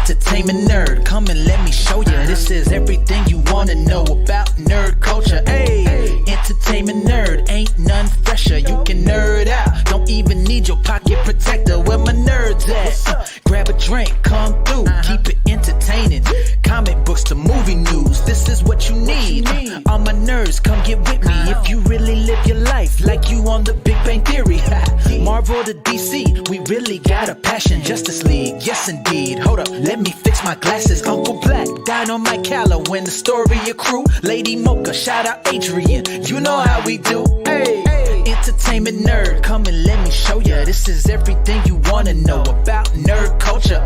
entertainment nerd. Come and let me show ya. This is everything you wanna know about nerd culture. Hey, entertainment nerd, ain't none fresher. You can nerd out, don't even need your pocket protector. Where my nerds at? Grab a drink, come through, keep it entertaining. Comic books to movie news, this is what you need. All my nerds, come get with me if you really live your life like you on the Big Bang Theory. Marvel to DC, we really got a passion. Justice League, yes indeed. Hold up, let me fix my glasses. Uncle Black, Dynamite Calla, when the story accrue. Lady Mocha, shout out Adrian, you know how we do. Hey, entertainment nerd, come and let me show ya. This is everything you wanna know about nerd culture.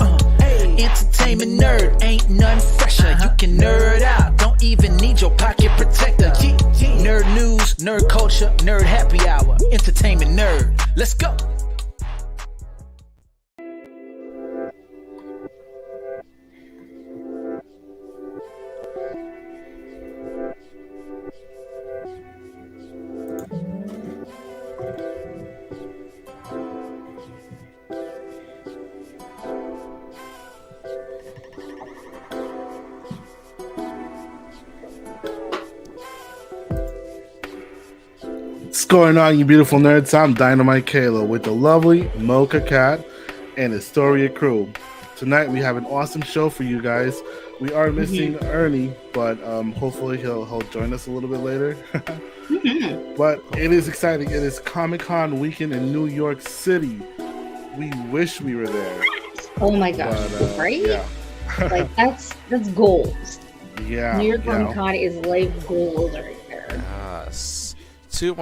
Entertainment nerd, ain't none fresher. You can nerd out, don't even need your pocket protector. Nerd news, nerd culture, nerd happy hour. Entertainment nerd, let's go. What's going on, you beautiful nerds? I'm Dynamite Calla with the lovely Mocha Cat and Astoria crew. Tonight we have an awesome show for you guys. We are missing Ernie, but hopefully he'll join us a little bit later. But it is exciting. It is Comic-Con weekend in New York City. We wish we were there. Oh my gosh, but, right? Yeah. Like that's goals. Yeah. New York Comic-Con is like gold right there. Yes. Two of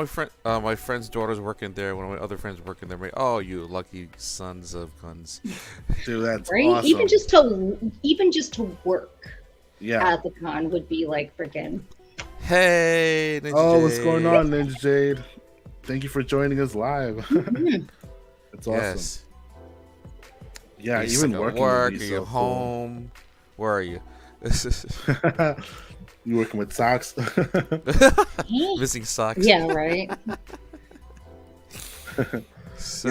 my friend's daughters working there. One of my other friends working there. Oh, you lucky sons of guns! Dude, that's right. Awesome. Even just to work. Yeah. At the con would be like freaking. Hey, Ninja what's going on, Ninja Jade? Thank you for joining us live. That's awesome. Yes. Yeah, you even working. Work, so you're home. Cool. Where are you? You working with socks? Missing socks. Yeah, right. So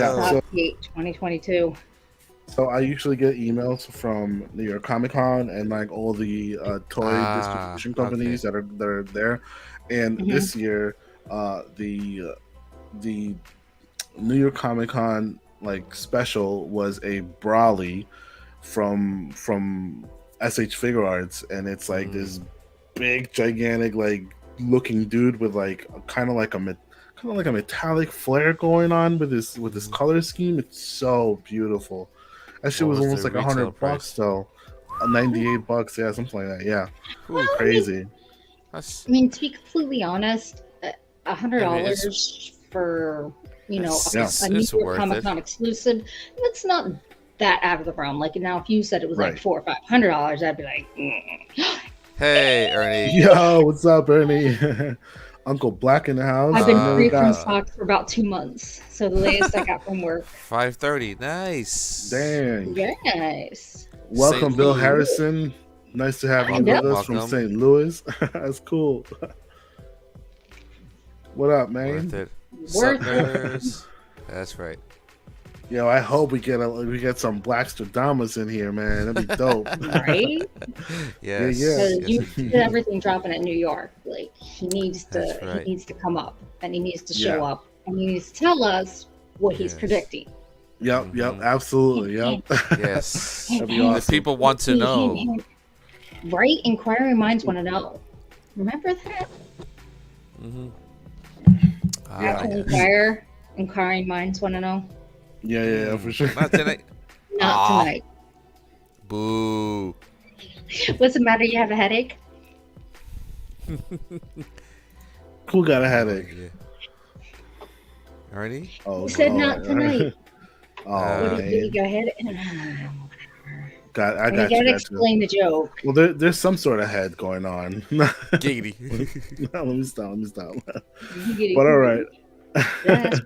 2022. So I usually get emails from New York Comic Con and like all the toy distribution companies that are there. And this year, the New York Comic Con like special was a Brawly from SH Figure Arts, and it's like this big gigantic like looking dude with like kind of like a metallic flare going on with this color scheme. It's so beautiful. That shit was almost like $100 though. $98, yeah, something like that. Yeah. Well, crazy. I mean, to be completely honest, $100 for a New York Comic Con exclusive, that's not that out of the realm. Like now, if you said it was like $400 or $500, I'd be like, Hey, Ernie. Yo, what's up, Ernie? Uncle Black in the house. I've been free from stocks for about 2 months, so the latest I got from work. 5:30, nice. Dang. Yes. Welcome, Bill Harrison. Nice to have you with us from St. Louis. That's cool. What up, man? Worth it. That's right. Yo, I hope we get some Black Stradamus in here, man. That'd be dope. Right? Yes. Yeah. You see everything dropping at New York. Like he needs to come up, and he needs to show up, and he needs to tell us what he's predicting. Yep, absolutely, yep. Yes. That'd be awesome. The people want to know. Right? Inquiring minds want to know. Remember that? Inquiring minds want to know. Yeah, for sure. Not tonight. Not tonight. Boo. What's the matter? You have a headache? Who got a headache? Ernie? You said not tonight. You go ahead. I got you. Gotta explain the joke. Well, there's some sort of head going on. Giggity. No, let me stop. But all right.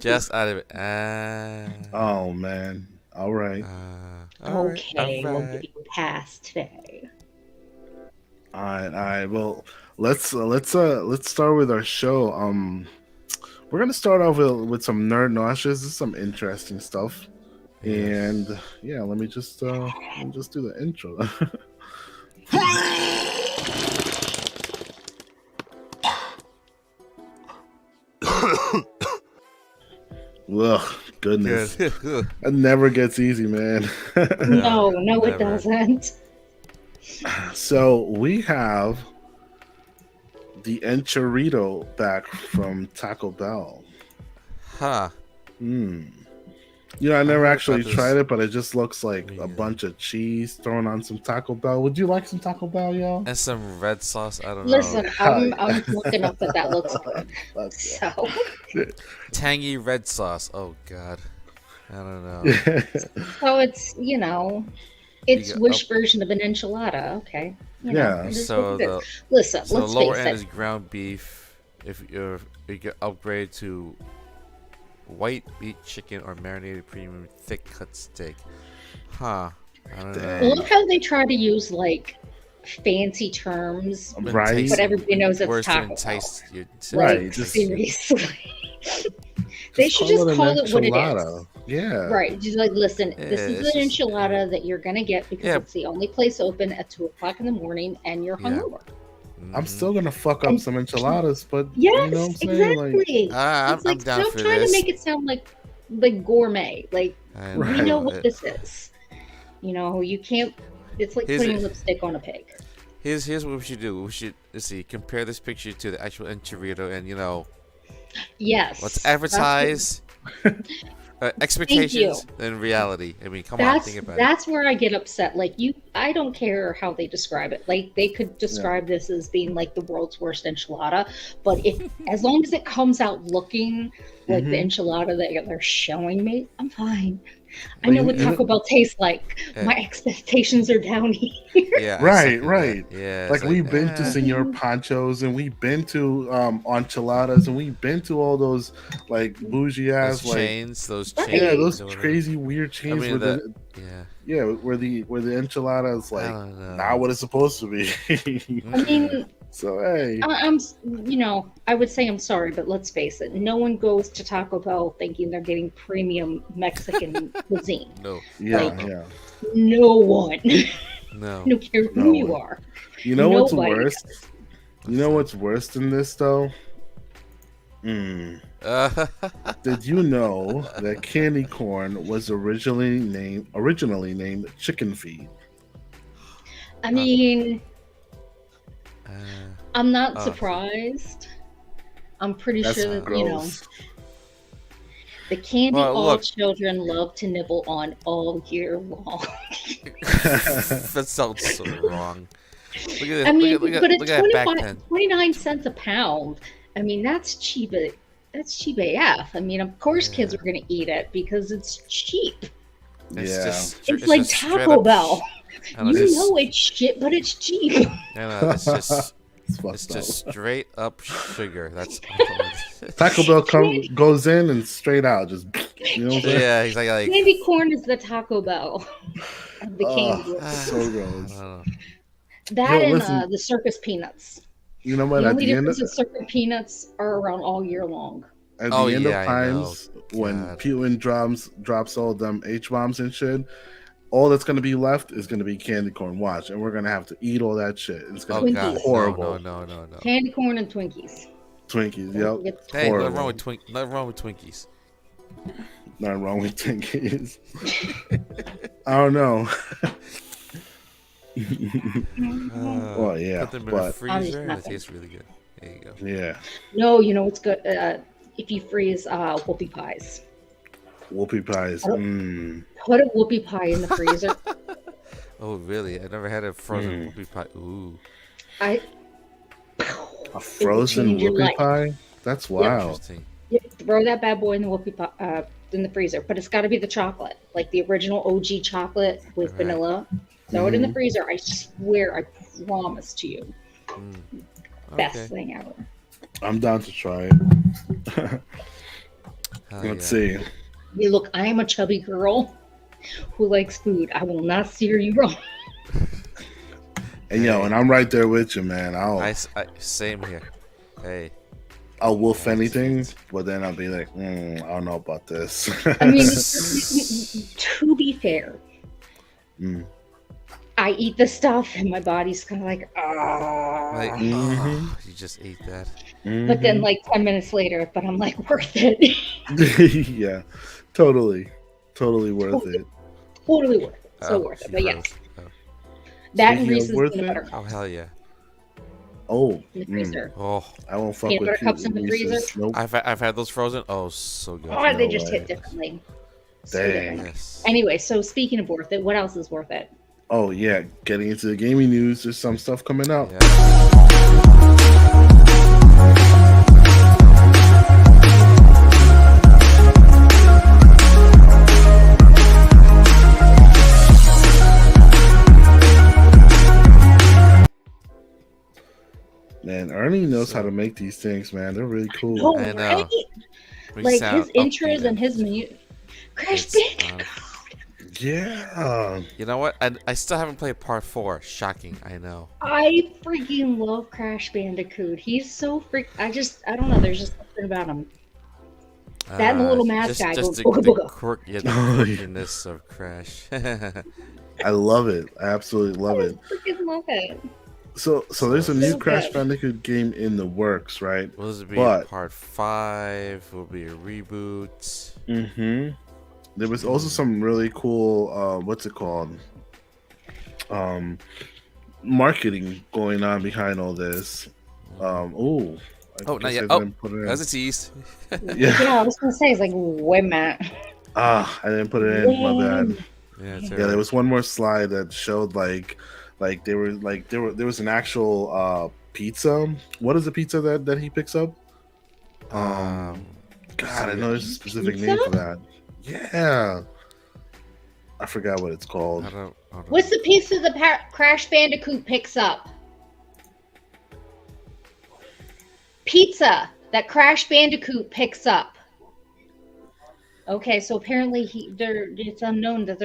Just out of it. Oh man. All right. Okay, we'll give you a pass today. All right. Well, let's start with our show. We're gonna start off with some nerd nauseous. This is some interesting stuff. And yeah, let me just do the intro. Ugh, goodness. It never gets easy, man. No, it doesn't. So we have the Enchirito back from Taco Bell. Huh. You know, I never actually tried it, but it just looks like a bunch of cheese thrown on some Taco Bell. Would you like some Taco Bell, yo? And some red sauce. I don't know. Listen, I'm looking up that looks good. So Tangy red sauce. Oh God. I don't know. So it's it's Wish version of an enchilada. Okay. So the let's lower face end it. is ground beef. If you get upgrade to white meat chicken or marinated premium thick cut steak. Huh. I don't know. Look how they try to use like fancy terms, right? But everybody knows it's Taco Bell. Right. Seriously. They should just call it what it is. Yeah. Right. Just like, listen, this is an enchilada that you're gonna get because it's the only place open at 2:00 in the morning, and you're hungover. I'm still gonna fuck up some enchiladas, but yes, you know what I'm saying? exactly. I'm it's like down stop for trying this. to make it sound like gourmet. Like we know what this is. You can't. It's like putting lipstick on a pig. Here's what we should do. We should compare this picture to the actual Enchirito, and yes, let's advertise expectations and reality. I mean, come on, think about it. That's where I get upset. Like I don't care how they describe it. Like they could describe this as being like the world's worst enchilada, but as long as it comes out looking like the enchilada that they're showing me, I'm fine. I know what Taco Bell tastes like. My expectations are down here. Yeah, right. Yeah, like we've been to Senor Pancho's, and we've been to enchiladas, and we've been to all those like bougie ass chains, those those crazy weird chains. I mean, where the enchilada is like not what it's supposed to be. I mean. So hey, I would say I'm sorry, but let's face it. No one goes to Taco Bell thinking they're getting premium Mexican cuisine. No. No one. No. No care who you are. You know what's worse? You know what's worse than this though? Did you know that candy corn was originally named chicken feed? I mean. I'm not surprised. I'm pretty sure that the candy all children love to nibble on all year long. That sounds so wrong. Look at this. I mean, look at 29 cents a pound. I mean, that's cheap. That's cheap AF. I mean, of course, kids are going to eat it because it's cheap. It's like Taco Bell. It's shit, but it's cheap. It's just straight up sugar. That's all. Taco Bell goes in and straight out. Just yeah, he's like candy corn is the Taco Bell of the candy. So gross. That and the circus peanuts. You know what? The only difference is circus peanuts are around all year long. At the end of times, when Putin drops all them H-bombs and shit, all that's going to be left is going to be candy corn. Watch, and we're going to have to eat all that shit. It's going to be horrible. No. Candy corn and Twinkies. Yep. Hey, nothing wrong with Twinkies. Nothing wrong with Twinkies. I don't know. Well, yeah. Put them in a freezer. It tastes really good. There you go. Yeah. No, you know what's good? If you freeze whoopie pies. Whoopie pies. Put a whoopie pie in the freezer. Oh, really? I never had a frozen whoopie pie. Ooh. A frozen whoopie pie? That's wild. Throw that bad boy in the whoopie pie, in the freezer, but it's got to be the chocolate, like the original OG chocolate with vanilla. Throw it in the freezer. I swear, I promise to you, best thing ever. I'm down to try it. Let's see. Hey, look, I am a chubby girl who likes food. I will not steer you wrong. And and I'm right there with you, man. Same here. Hey. I'll wolf anything, but then I'll be like, I don't know about this. I mean, to be fair, I eat the stuff and my body's kind of like, Like, you just ate that. But then, like 10 minutes later, but I'm like, worth it. Yeah, totally worth it. Totally worth it. So worth it. But yes, that and Reese's peanut butter. Oh hell yeah! Oh, in the freezer. Oh, I won't fuck peanut with butter cups in the freezer. Nope. I've had those frozen. Oh, so good. Oh, they just hit differently. Dang. Yes. Anyway, so speaking of worth it, what else is worth it? Oh yeah, getting into the gaming news. There's some stuff coming out. Man, Ernie knows how to make these things, man. They're really cool. Oh, I know. right? Like his intros and his music. Crash Bandicoot. Yeah. You know what? I still haven't played part 4. Shocking, I know. I freaking love Crash Bandicoot. He's so I don't know. There's just something about him. That and the little mask guy just going the booga quirk, the quirkiness of Crash. I love it. I absolutely love it. I freaking love it. So there's a new So Crash good. Bandicoot game in the works, right? Will this be But- part 5? Will it be a reboot? Mm-hmm. There was also some really cool, what's it called? Marketing going on behind all this. Oh, not yet. Oh, that's a tease. Yeah. Yeah, I was gonna say, it's like, wait a minute. I didn't put it in. My bad. Yeah, Yeah, there was one more slide that showed there was an actual pizza. What is the pizza that he picks up? God, I know there's a specific name for that. Yeah, I forgot what it's called. I don't What's the pizza that Crash Bandicoot picks up? Pizza that Crash Bandicoot picks up. Okay, so apparently it's unknown that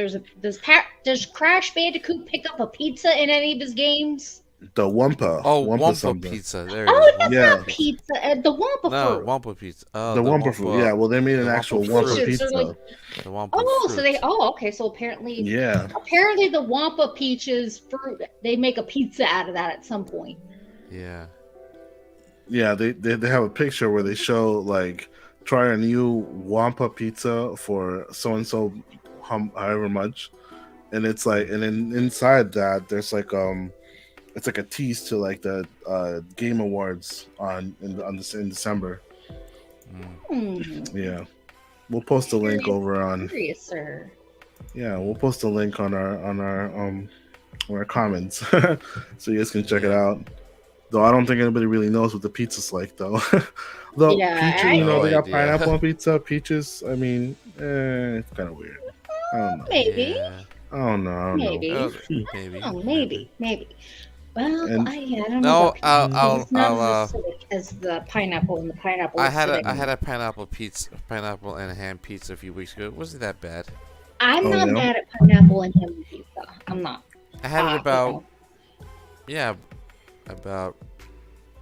does Crash Bandicoot pick up a pizza in any of his games? The Wumpa. Oh, Wumpa something. pizza. There it Oh, is. that's Yeah. not pizza. The Wumpa No, fruit. Wumpa pizza. The Wumpa fruit. Yeah, well, they made an the actual Wumpa Wumpa fruit. pizza. They're like- The Wumpa Oh, fruit. so they. Oh, okay. So apparently, Yeah. apparently the Wampa Peaches fruit. They make a pizza out of that at some point. Yeah. Yeah, they have a picture where they show like try a new Wampa pizza for so and so however much, and it's like, and then inside that there's like it's like a tease to like the Game Awards in December. Yeah, we'll post a link over on. Curious, sir. Yeah, we'll post a link on our comments so you guys can check it out. Though I don't think anybody really knows what the pizza's like, though. Though Yeah, peaches, you know, No they got idea. pineapple on pizza. Peaches, I mean, it's kind of weird. I don't know. Maybe. Yeah. I don't know. Maybe. Maybe. Oh, maybe. Well, And- I don't know. No, about I'll pizza. It's not as acidic as the pineapple and the pineapple. I had acidic. a pineapple and ham pizza a few weeks ago. It wasn't that bad. I'm Oh, not yeah? mad at pineapple and ham pizza. I'm not. I had it about you know, about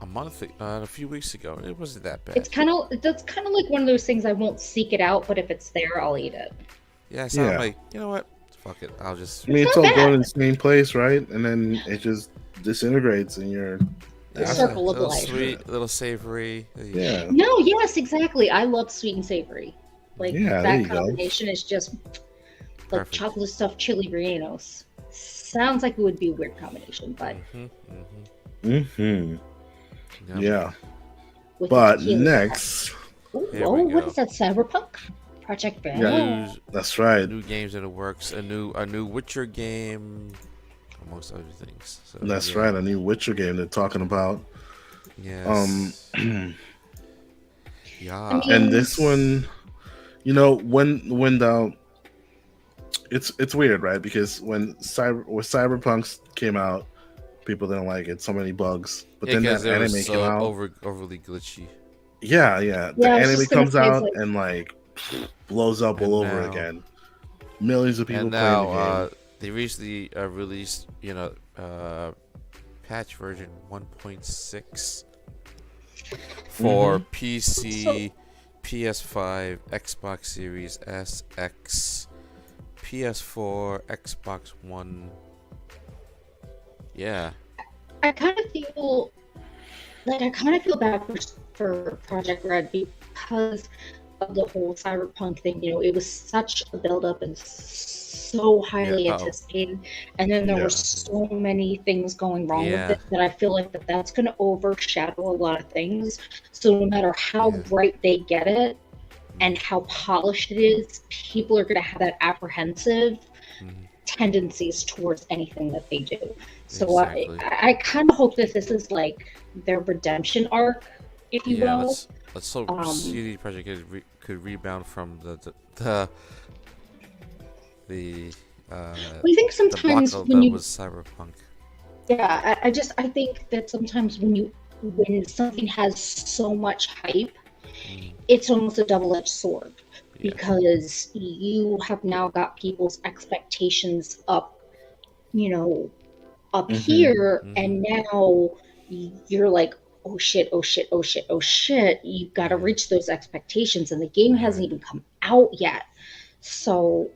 a month, a few weeks ago. It wasn't that bad. it's kind of like one of those things I won't seek it out, but if it's there, I'll eat it. Yeah, so Yeah. I'm like, you know what? Fuck it. I'll just. I mean, it's not all bad. going in the same place, right? And then it just disintegrates in your. The Yeah, circle a of little life. sweet, a little savory. Yeah. No, yes, exactly. I love sweet and savory. Like Yeah, there that you go. combination is just like Perfect. chocolate stuffed chili rellenos. Sounds like it would be a weird combination, but Mm-hmm. Yep. Yeah. with But tequila. next, Ooh, Here oh, we what go. is that? Cyberpunk? Projekt Red? Yeah. that's right. New games in the works. A new Witcher game, amongst other things. So, That's yeah. right. A new Witcher game they're talking about. Yes. Yeah. I mean- And this one, you know, when the it's weird, right? Because when Cyberpunk came out, people didn't like it. So many bugs. But then because that it anime was came so out. overly glitchy. Yeah. The Yeah, I was anime just gonna comes say, it's out like- and like blows up And all over now- again. Millions of people And playing the game. now they recently released, patch version 1.6. for PC, PS5, Xbox Series S, X, PS4, Xbox One. Yeah. I kind of feel bad for Projekt Red because of the whole cyberpunk thing. You know, it was such a buildup and so highly anticipated, and then there were so many things going wrong with it that I feel like that's going to overshadow a lot of things. So no matter how bright they get it and how polished it is, people are going to have that apprehensive tendencies towards anything that they do. So I kind of hope that this is like their redemption arc, if you will. Let's hope CD Projekt could rebound from the I think sometimes when was cyberpunk. Yeah, I think that sometimes when something has so much hype, it's almost a double-edged sword because you have now got people's expectations up, you know, up here, and now you're like, oh shit, you've got to reach those expectations, and the game hasn't even come out yet. So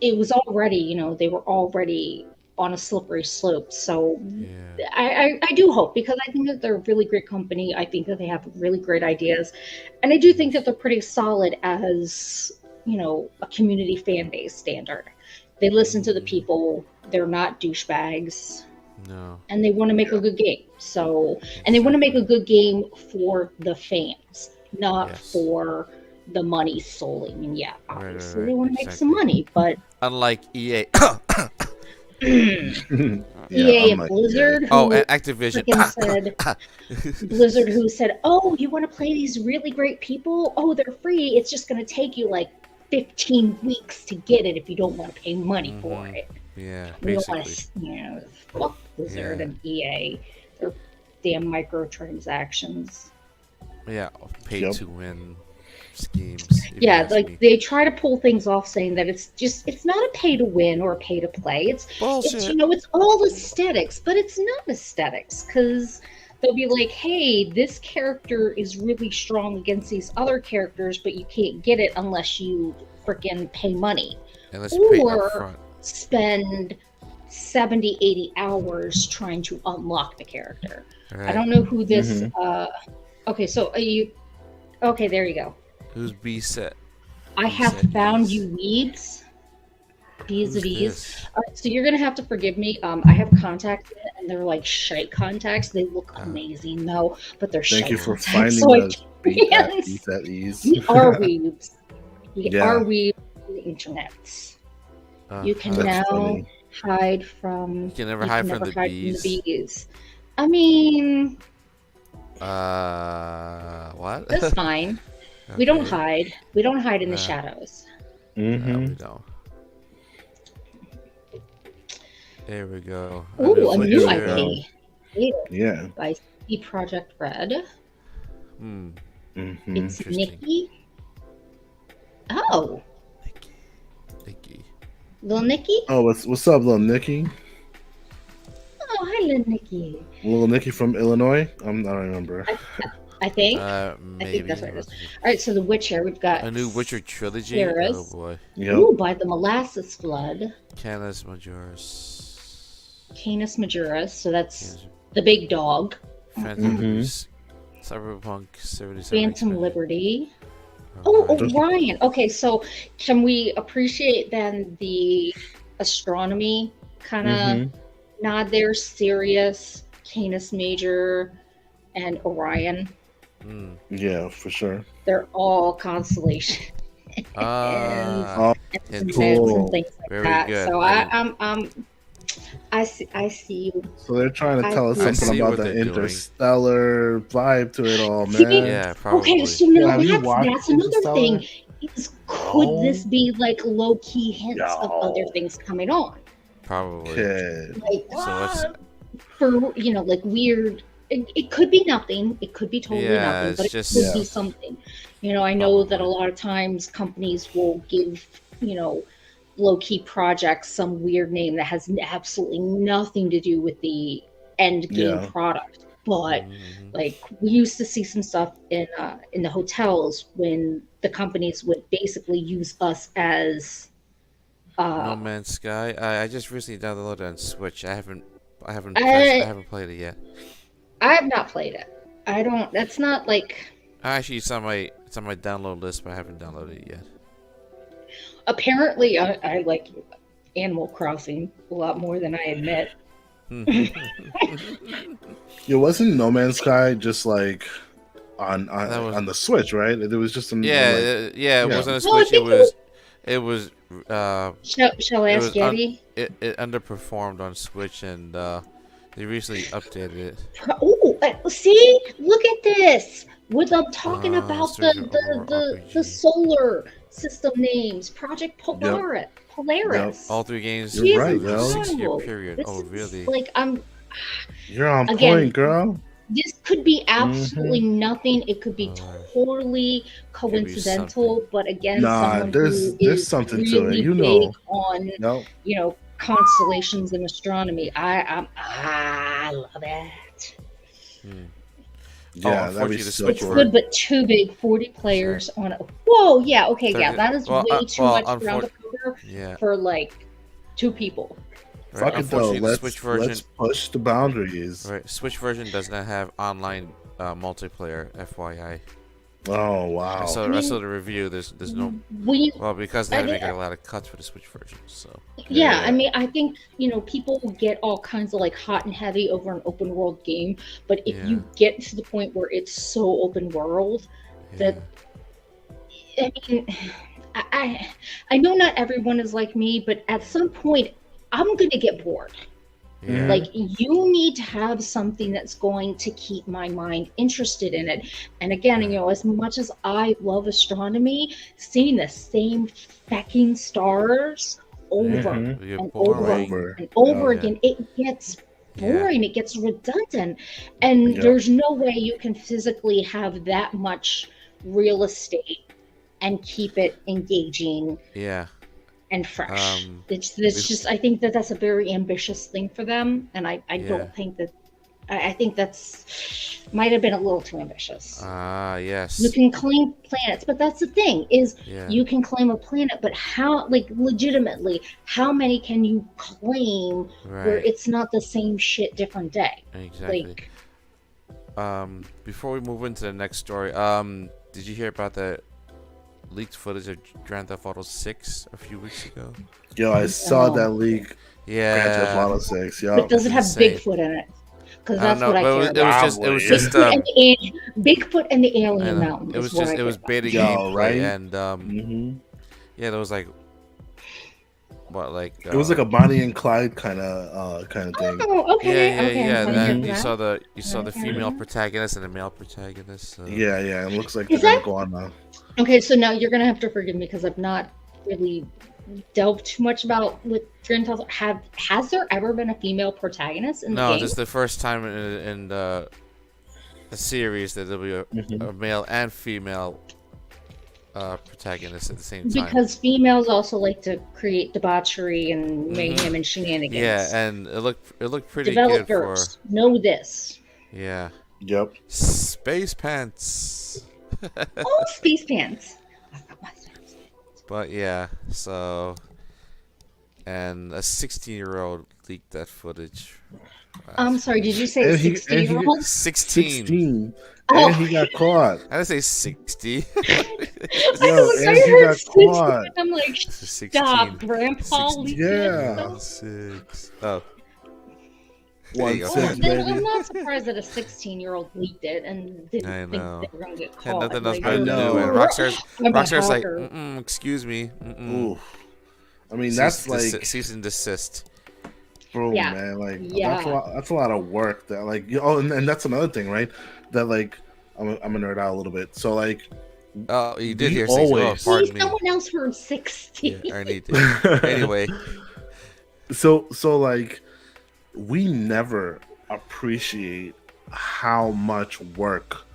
it was already, you know, they were already on a slippery slope. So I do hope, because I think that they're a really great company. I think that they have really great ideas, and I do think that they're pretty solid as, you know, a community fan base standard. They listen to the people. They're not douchebags. No. And they want to make a good game. So, and they want to make a good game for the fans, not for the money solely. I mean, obviously they want to make some money, but unlike EA. EA and Blizzard. And Activision. Blizzard, who said, "Oh, you want to play these really great people? Oh, they're free. It's just going to take you like 15 weeks to get it if you don't want to pay money for it." Yeah, we don't want to, you know, fuck Blizzard and EA. They're damn microtransactions. Yeah, pay to win schemes. Like they try to pull things off, saying that it's not a pay to win or a pay to play. It's you know, it's all aesthetics, but it's not aesthetics, because they'll be like, hey, this character is really strong against these other characters, but you can't get it unless you freaking pay money. Or spend 70, 80 hours trying to unlock the character. Right. I don't know who this okay, so are you okay, there you go. Who's B set? I have found you weebs. Bees of Ease. So you're gonna have to forgive me. I have contacts and they're like shite contacts. They look amazing though, but they're shite. Thank you for contacts, finding us. Bees at Ease. We are weebs. We are weebs on the internet. You can now hide from. You can never hide from the bees. I mean. What? That's fine. Okay. We don't hide. We don't hide in the shadows. We don't. There we go. Ooh, a new IP. Yeah. By CD Projekt Red. It's Nikki. Oh. Nikki. Little Nikki? Oh, what's up, little Nikki? Oh, hi, little Nikki. Little Nikki from Illinois? I don't remember. I think. Maybe. I think that's what it is. All right, so The Witcher, we've got a new Witcher trilogy. Sarah's. Oh boy. Yep. Ooh, by the Molasses Flood. Canis Majoris. Canis Majoris, so that's the big dog. Phantom Cyberpunk 77. Phantom Liberty. Oh, Orion. Okay, so can we appreciate then the astronomy kind of nod there? Sirius, Canis Major, and Orion. Yeah, for sure. They're all constellations. Cool. And things like Very that. good. So I see you. So they're trying to tell us something about the interstellar vibe to it all, man. Yeah, probably. Okay, so now that's another thing. Could this be like low-key hints of other things coming on? Probably. Like, for, you know, like weird. It could be nothing. It could be totally nothing, but it could be something. You know, I know that a lot of times companies will give, you know, low-key projects some weird name that has absolutely nothing to do with the end game product. but like we used to see some stuff in the hotels when the companies would basically use us as No Man's Sky. I just recently downloaded it on Switch. I haven't played it yet. I have not played it. I don't. That's not like. Actually, it's on my download list, but I haven't downloaded it yet. Apparently, I like Animal Crossing a lot more than I admit. It wasn't No Man's Sky just like on the Switch, right? It was just it wasn't a Switch. It was. Shall I ask Gabby? It underperformed on Switch, and they recently updated it. See, look at this. What I'm talking about the solar system names, Project Polaris. Yep. All 3 games. You're right, over a 6-year period. Oh, really? Like You're on point, girl. This could be absolutely nothing. It could be totally coincidental, but again, someone there's something really to it. You big know, on constellations and astronomy. I love it. Yeah, that'd be so it's cool. good, but too big. 40 players on it. Whoa, yeah, okay, yeah, that is way too much ground to cover for like 2 people. Right. Fuck it though. Let's push the boundaries. Right. Switch version does not have online multiplayer. FYI. Oh wow. I saw the review. There's no. Because they had to make a lot of cuts for the Switch version. So. Yeah, I mean, I think people get all kinds of like hot and heavy over an open world game, but if you get to the point where it's so open world that, I mean, I know not everyone is like me, but at some point, I'm gonna get bored. Yeah. Like, you need to have something that's going to keep my mind interested in it. And again, as much as I love astronomy, seeing the same fucking stars over and over again, it gets boring. It gets redundant. And there's no way you can physically have that much real estate and keep it engaging. Yeah. And fresh. It's just, I think that's a very ambitious thing for them, and I don't think that. I think that's might have been a little too ambitious. Yes. You can claim planets, but that's the thing is you can claim a planet, but how, like, legitimately, how many can you claim where it's not the same shit different day? Exactly. Like, before we move into the next story, did you hear about the leaked footage of Grand Theft Auto 6 a few weeks ago? Yo, I saw that leak. Yeah. Grand Theft Auto 6. Yo. But does it have Bigfoot in it? Because that's what I care about. It was just Bigfoot and the Alien Mountain. It was beta game, right? And there was like it was like a Bonnie and Clyde kind of thing. Oh, okay. Yeah. Then you saw the female protagonist and the male protagonist. So. Yeah. It looks like they're gonna go on now. Okay, so now you're gonna have to forgive me because I've not really delved too much about with Grand Theft Auto. Has there ever been a female protagonist in the game? No, this is the first time in the series that there'll be a male and female protagonist at the same time. Because females also like to create debauchery and mayhem and shenanigans. Yeah, and it looked pretty Developers good for. Know this. Yeah. Yep. Space pants. Oh, space pants. But yeah, so and a 16-year-old leaked that footage. I'm sorry, did you say 16-year-old? 16. And he got caught. I didn't say 60. Yo, and he got caught. I'm like, 16. stop, Grandpa. 16. Yeah. 6. Oh. 1-6, baby. I'm not surprised that a 16-year-old leaked it and didn't think they were going to get caught. Had nothing else Like, better to do. And Rockstar's like, excuse me. Ooh. I mean, that's like cease and desist. Bro, man, like that's a lot of work. That like, and that's another thing, right? That like, I'm a nerd out a little bit. So like, you did hear 60. Oh, pardon me. Someone else heard 60. Yeah, I need to. Anyway, so like, we never appreciate how much work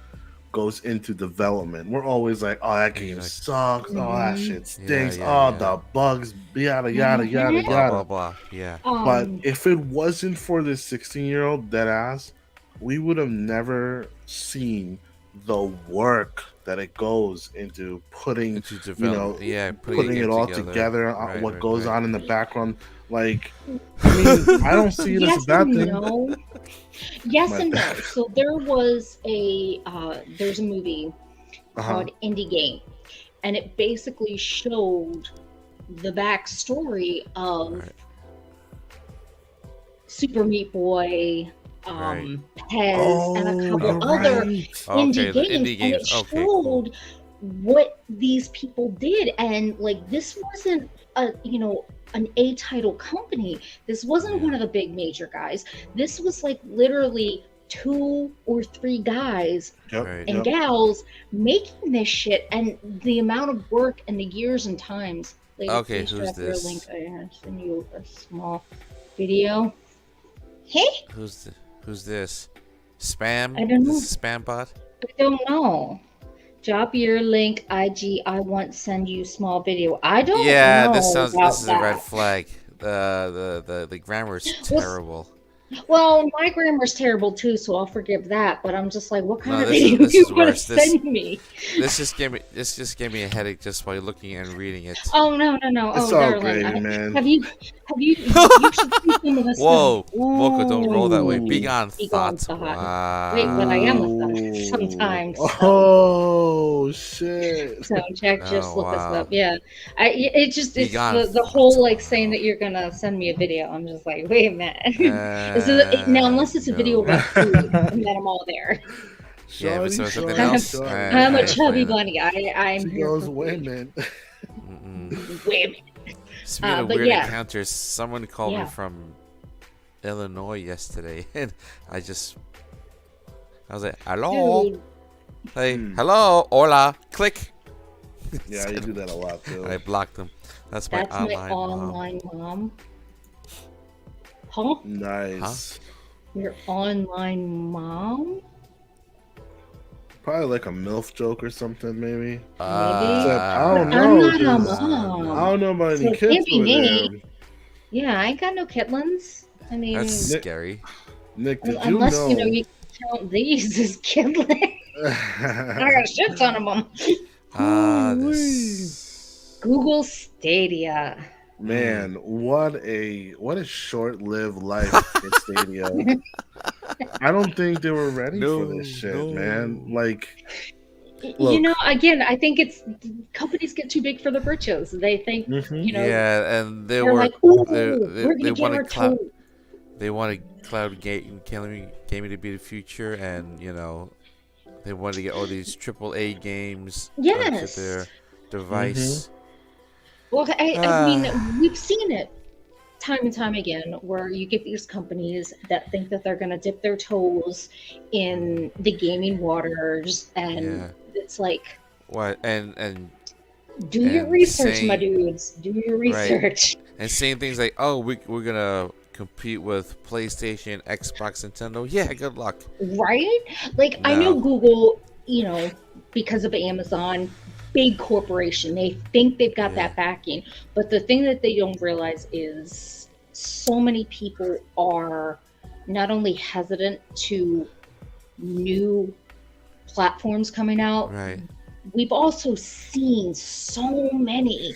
goes into development. We're always like, oh, that game sucks. Oh, that shit stinks. The bugs, yada yada yada blah yada. blah blah. Yeah. But if it wasn't for this 16-year-old dead ass we would have never seen the work that it goes into putting, to develop, putting it all together. Right, What right, goes right. on in the background, like, I mean, I don't see it as a bad thing. No. Yes But- and no. So there was there's a movie called Indie Game, and it basically showed the backstory of Right. Super Meat Boy, Right. Pez, and a couple other Okay, the indie indie games, games. and it Okay, cool. showed what these people did. And like, this wasn't an A-title company. This wasn't one of the big major guys. This was like literally 2 or 3 guys Right. and gals making this shit, and the amount of work and the years and times. Lady, Okay, please who's drop your this? link. I send you a small video. Hey, Who's this? Spam? I don't know. This is spam bot? I don't know. Drop your link, IG. I want send you small video. I don't Yeah, know this sounds. about This is a red that. flag. The grammar is terrible. Well, my grammar's terrible too, so I'll forgive that. But I'm just like, what kind No, of this video is do you want to worse. This- send me? This just gave me a headache just by looking and reading it. Oh no! It's Oh, all darling, gravy, man. have you? You should see some of this. Whoa, Mocha, don't roll that way. Ooh. Be gone, Be gone, thought. thought. Wow. Wait, but I am a thought sometimes. So. Oh shit! So check, just Oh, look us wow. up. Yeah, it's gone, the whole thought. like saying that you're gonna send me a video. I'm just like, wait a minute. Uh, Now, unless it's a video no. about food, and then I'm all there. Yeah, but so Shawty, something shawty, else. shawty. I'm I a chubby ain't playing bunny. I'm She here goes, for wait a food. minute. Mm-mm. Wait a minute. Speaking of but weird yeah. encounters, someone called Yeah. me from Illinois yesterday, and I was like, hello, Dude, hey, Hmm. hello, hola, click. Yeah, you do that a lot too. I blocked them. That's my that's my online mom. online mom. Huh? Nice. Your online mom? Probably like a MILF joke or something, maybe. Except I don't I'm know. not a 'cause mom. I don't know about So any it can't kids be over me. there. Yeah, I ain't got no kitlins. I mean, That's Nick- scary. Nick, did you unless know? you count these as kitlins. I got a shit ton of them. This. Google Stadia. Man, what a short-lived life for Stadia. I don't think they were ready for this shit, No. man. Like, You Look. know, again, I think it's companies get too big for their britches. They think, mhm. you know, Yeah, and they they're were like, ooh, they we're gonna get wanted our cloud. toe. They wanted cloud gaming to be the future, and they wanted to get all these AAA games onto Yes. their device. Well, I mean, we've seen it time and time again where you get these companies that think that they're going to dip their toes in the gaming waters, and Yeah. it's like, What and do your And research, my saying- dudes. Do your research. saying things like, "Oh, we're gonna compete with PlayStation, Xbox, Nintendo." Yeah, good luck. Right? Like, I know No. Google, because of Amazon, big corporation, they think they've got Yeah. that backing. But the thing that they don't realize is so many people are not only hesitant to new platforms coming out, Right. we've also seen so many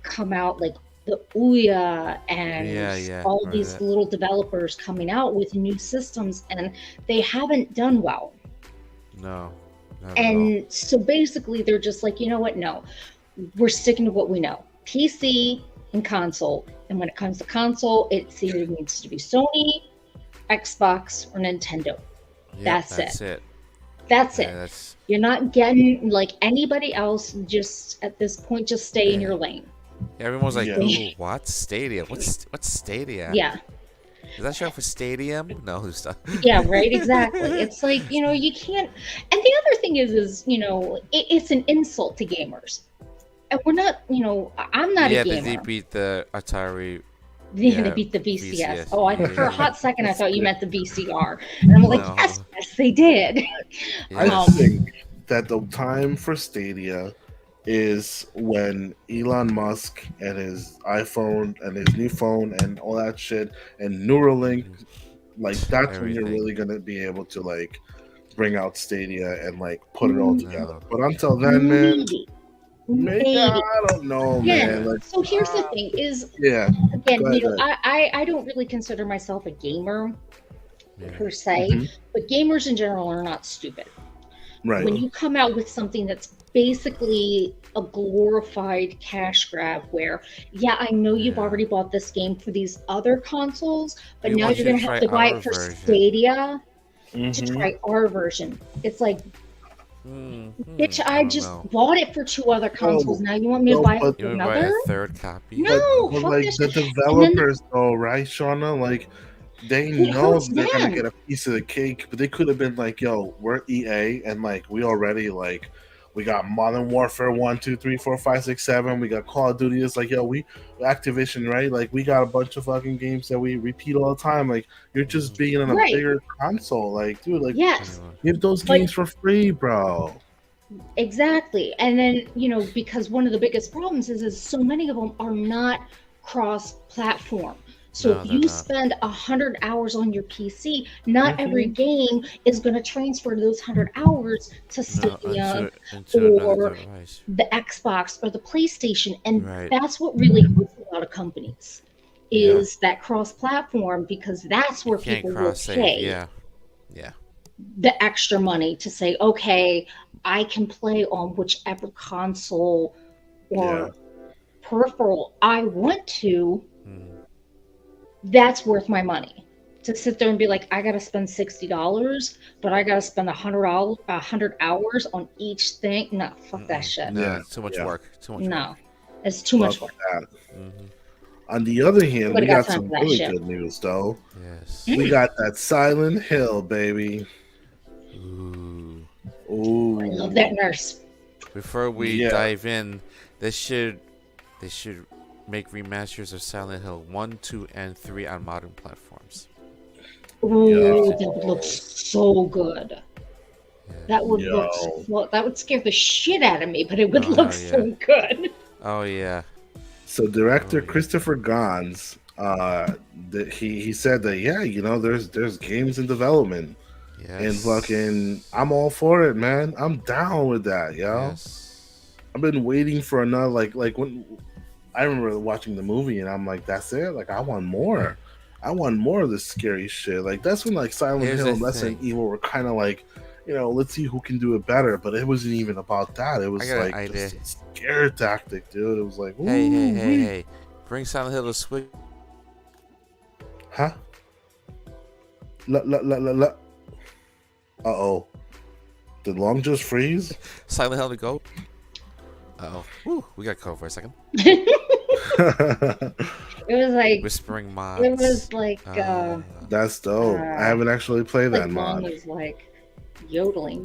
come out, like the Ouya and Yeah, all remember these that. little developers coming out with new systems, and they haven't done well. No. Not at all. And so basically, they're just like, you know what? No, we're sticking to what we know: PC and console. And when it comes to console, it either needs to be Sony, Xbox, or Nintendo. Yeah, that's it. That's Yeah, it. that's You're not getting like anybody else. Just at this point, just stay in Yeah. your lane. everyone's like, Yeah. "Google, what Stadia? What's Stadia? Yeah, Is that short for stadium? No, stuff. yeah, right. Exactly. It's like, you can't. And the other thing is it's an insult to gamers. And we're not. I'm not Yeah, a they gamer. beat the Atari. They Yeah, beat the VCS. VCS. Oh, for a hot second, I thought you meant the VCR. And I'm like, No. yes, they did. I Um, think that the time for Stadia is when Elon Musk and his iPhone and his new phone and all that shit and Neuralink like that's when you're Everything. really gonna be able to like bring out Stadia and like put it all together. No. But until then, man, maybe I Maybe. don't know, Yeah. man. Like, So here's the thing: is yeah, again, Go ahead, go I don't really consider myself a gamer Yeah. per se, Mhm. but gamers in general are not stupid. right. When you come out with something that's basically a glorified cash grab where, yeah, I know you've Yeah. already bought this game for these other consoles, but We now want you're you going to to have try to buy our it for version. Stadia to Mhm. try our version. It's like, bitch, I I don't just know. bought it for 2 other consoles. Now you want me to no, buy it but- for You would buy another? a third copy? No, But fuck like this the shit. And then developers, though, right, Shauna? Like they it know hurts they're gonna them. get a piece of the cake, but they could have been like, "Yo, we're EA, and like we already like we got Modern Warfare 1, 2, 3, 4, 5, 6, 7. We got Call of Duty. It's like, yo, we Activision, right? Like we got a bunch of fucking games that we repeat all the time. Like you're just being on a Right. bigger console. Like, dude, like Yes. give those But- games for free, bro. Exactly. And then, because one of the biggest problems is so many of them are not cross-platform. So No, if they're you not. spend 100 hours on your PC, not Mhm. every game is going to transfer those 100 hours to No, Stadia, into another or device. the Xbox, or the PlayStation. And Right. that's what really hurts a lot of companies, Yeah. is that cross-platform, because that's where Can't people will cross save. pay Yeah. Yeah. the extra money to say, okay, I can play on whichever console or peripheral I want to. That's worth my money. To sit there and be like, I gotta spend $60, but I gotta spend $100 hours on each thing. No, fuck that shit. No, Yeah, it's too much yeah. work. Too much No, work. it's too much Fuck work. that. Mhm. On the other hand, Nobody we got got time some for that really shit. good news, though. Yes. We got that Silent Hill, baby. Ooh. Ooh, I love that nurse. Before we Yeah. dive in, they should make remasters of Silent Hill 1, 2, and 3 on modern platforms. Ooh, Yo. that would look so good. Yeah. That would Yo. that would scare the shit out of me, but it would Oh, look hell so good. Oh yeah. So director Oh, yeah. Christopher Gans, he said that there's games in development, Yes. and fucking I'm all for it, man. I'm down with that, yo. Yes. I've been waiting for another like when I remember watching the movie and I'm like, that's it. Like I want more. I want more of this scary shit. Like that's when like Silent Here's Hill the and Resident thing. Evil were kind of like, let's see who can do it better. But it wasn't even about that. It was I got an like idea. just a scare tactic, dude. It was like, Hey. Bring Silent Hill to Switch. Huh? Uh-oh. Did Long just freeze? Silent Hill to go. Uh-oh. Whew, we got cold for a second. It was like Whispering mods. it was like That's dope. I haven't actually played that Mom mod. was like yodeling.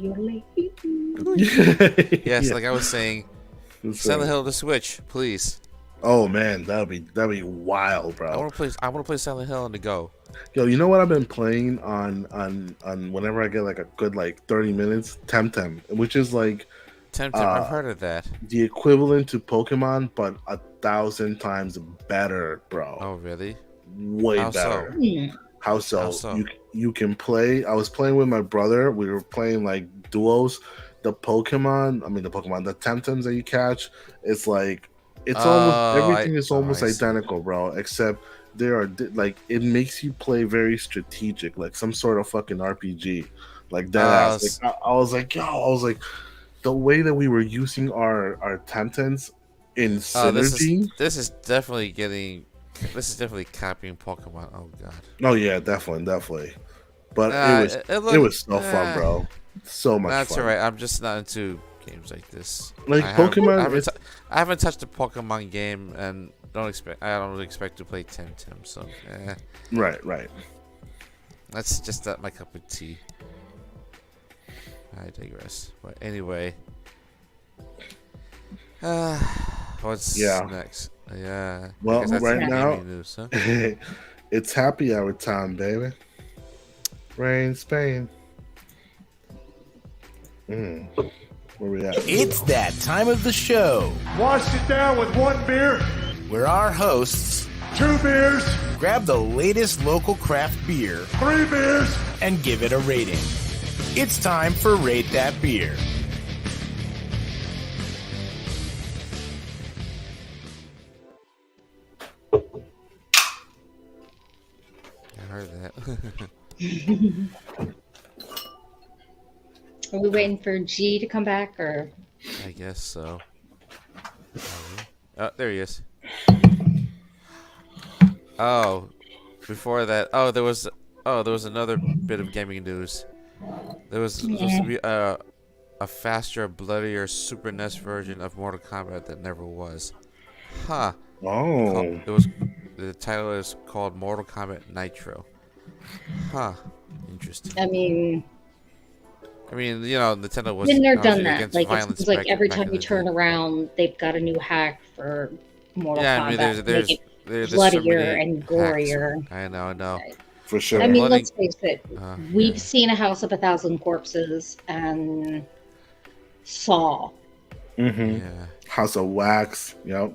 Yes, like I was saying, Silent Hill to Switch, please. Oh man, that'd be wild, bro. I want to play Silent Hill on the go. Yo, you know what I've been playing on whenever I get like a good like 30 minutes? Temtem, which is like Temtem, I've heard of that. the equivalent to Pokemon, but 1,000 times better, bro. Oh, really? Way How better. so? How so? How so? You can play. I was playing with my brother. We were playing like duos. The Temtems that you catch, it's like almost everything is almost I see. identical, bro. Except there are like it makes you play very strategic, like some sort of fucking RPG, like that. Ass. Like, I was like, the way that we were using our Temtems in synergy. This is definitely copying Pokemon. Oh god. Oh yeah, definitely. But it looked- was so fun, bro. So much That's fun. alright. I'm just not into games like this. Like I Pokemon, I haven't touched a Pokemon game, and I don't really expect to play Temtem. So, right. that's just not my cup of tea. I digress. But anyway, what's next? Yeah. Well, I guess that's right gaming now, news, huh? it's happy hour time, baby. Rain, Spain. Where we at? It's that time of the show Wash it down with 1 beer, where our hosts 2 beers, grab the latest local craft beer, 3 beers, and give it a rating. It's time for Rate That Beer. I heard that. Are we waiting for G to come back, or? I guess so. Oh, there he is. Oh, before that, there was another bit of gaming news. There was supposed to be a faster, bloodier Super NES version of Mortal Kombat that never was. Huh. Oh. The title is called Mortal Kombat Nitro. Huh. Interesting. I mean, Nintendo was been there, done that. against Like, it violence seems like back- every back time in you the turn day. around, they've got a new hack for Mortal Yeah, Kombat. I mean, there's so bloodier many and hacks. gorier. I know. For sure. I mean, Bloody- let's face it. We've seen A House of a Thousand Corpses and Saw. Mm-hmm. Yeah. House of Wax. Yep.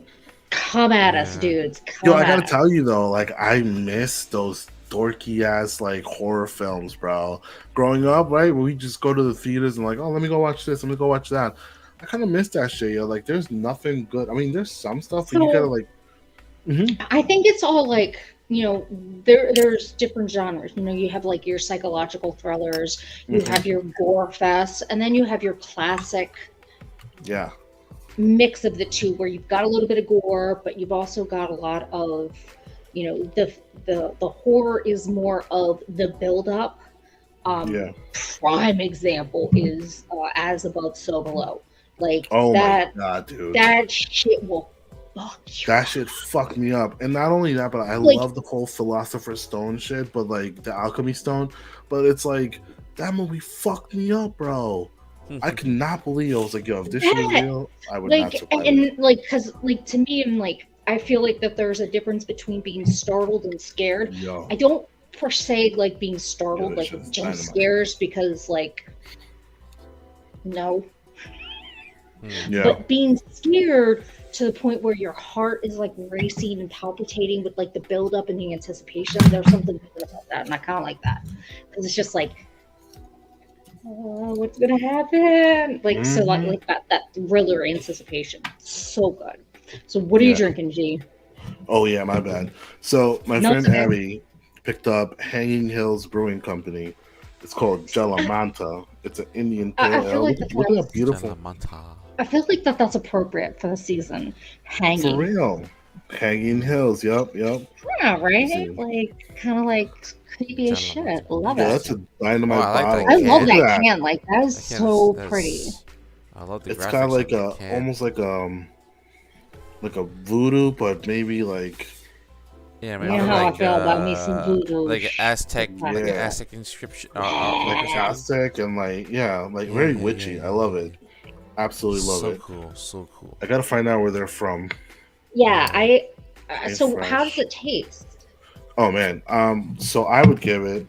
Come at us, Yeah. dudes. Yo, Come I at gotta us. tell you though, like I miss those dorky ass like horror films, bro. Growing up, right, where we just go to the theaters and like, oh, let me go watch this, let me go watch that. I kind of miss that shit, yo. Like, there's nothing good. I mean, there's some stuff, but you gotta like. I think it's all like, there's different genres. You have like your psychological thrillers, you have your gore fest, and then you have your classic Yeah. mix of the two, where you've got a little bit of gore, but you've also got a lot of, the horror is more of the build up. Prime example is As Above, So Below. Like, Oh that, my god, dude. that shit will fuck you. That shit fucked me up. And not only that, but I Like- love the whole Philosopher's Stone shit, but like the Alchemy Stone. But it's like, that movie fucked me up, bro. I could not believe. I was like, yo, if this shit was real, I would not survive it. And like, because like, to me, I'm like, I feel like that there's a difference between being startled and scared. Yo. I don't per se like being startled, Yeah, like that with shit's jump dynamite. scares, because like, no. Yeah. But being scared to the point where your heart is like racing and palpitating with like the build up and the anticipation, there's something good about that, and I kind of like that, because it's just like, oh, what's gonna happen? Like, so like that thriller anticipation, so good. So what are you drinking, G? Oh yeah, my bad. So my No, friend it's okay. Abby picked up Hanging Hills Brewing Company. It's called Jalamanta. It's an Indian I pale feel ale. like Look at how beautiful. I feel like that's appropriate for the season. Hanging. For real. Hanging Hills. Yep. Yeah, right? Like, kind of like creepy as shit. Love Yeah, it. that's a dynamite I like bottle. that I love Look at that can. Like, that is That can so that's- pretty. I love the It's graphics kind of on like the a can. almost like a voodoo, but maybe like Yeah, You maybe know how I like feel about me some voodoo. like an Aztec, like an Yeah. Aztec inscription. like Like a Aztec and like very witchy. I love it. Absolutely love so it. cool, so cool. I gotta find out where they're from. Yeah, so fresh. how does it taste? Oh man. So I would give it.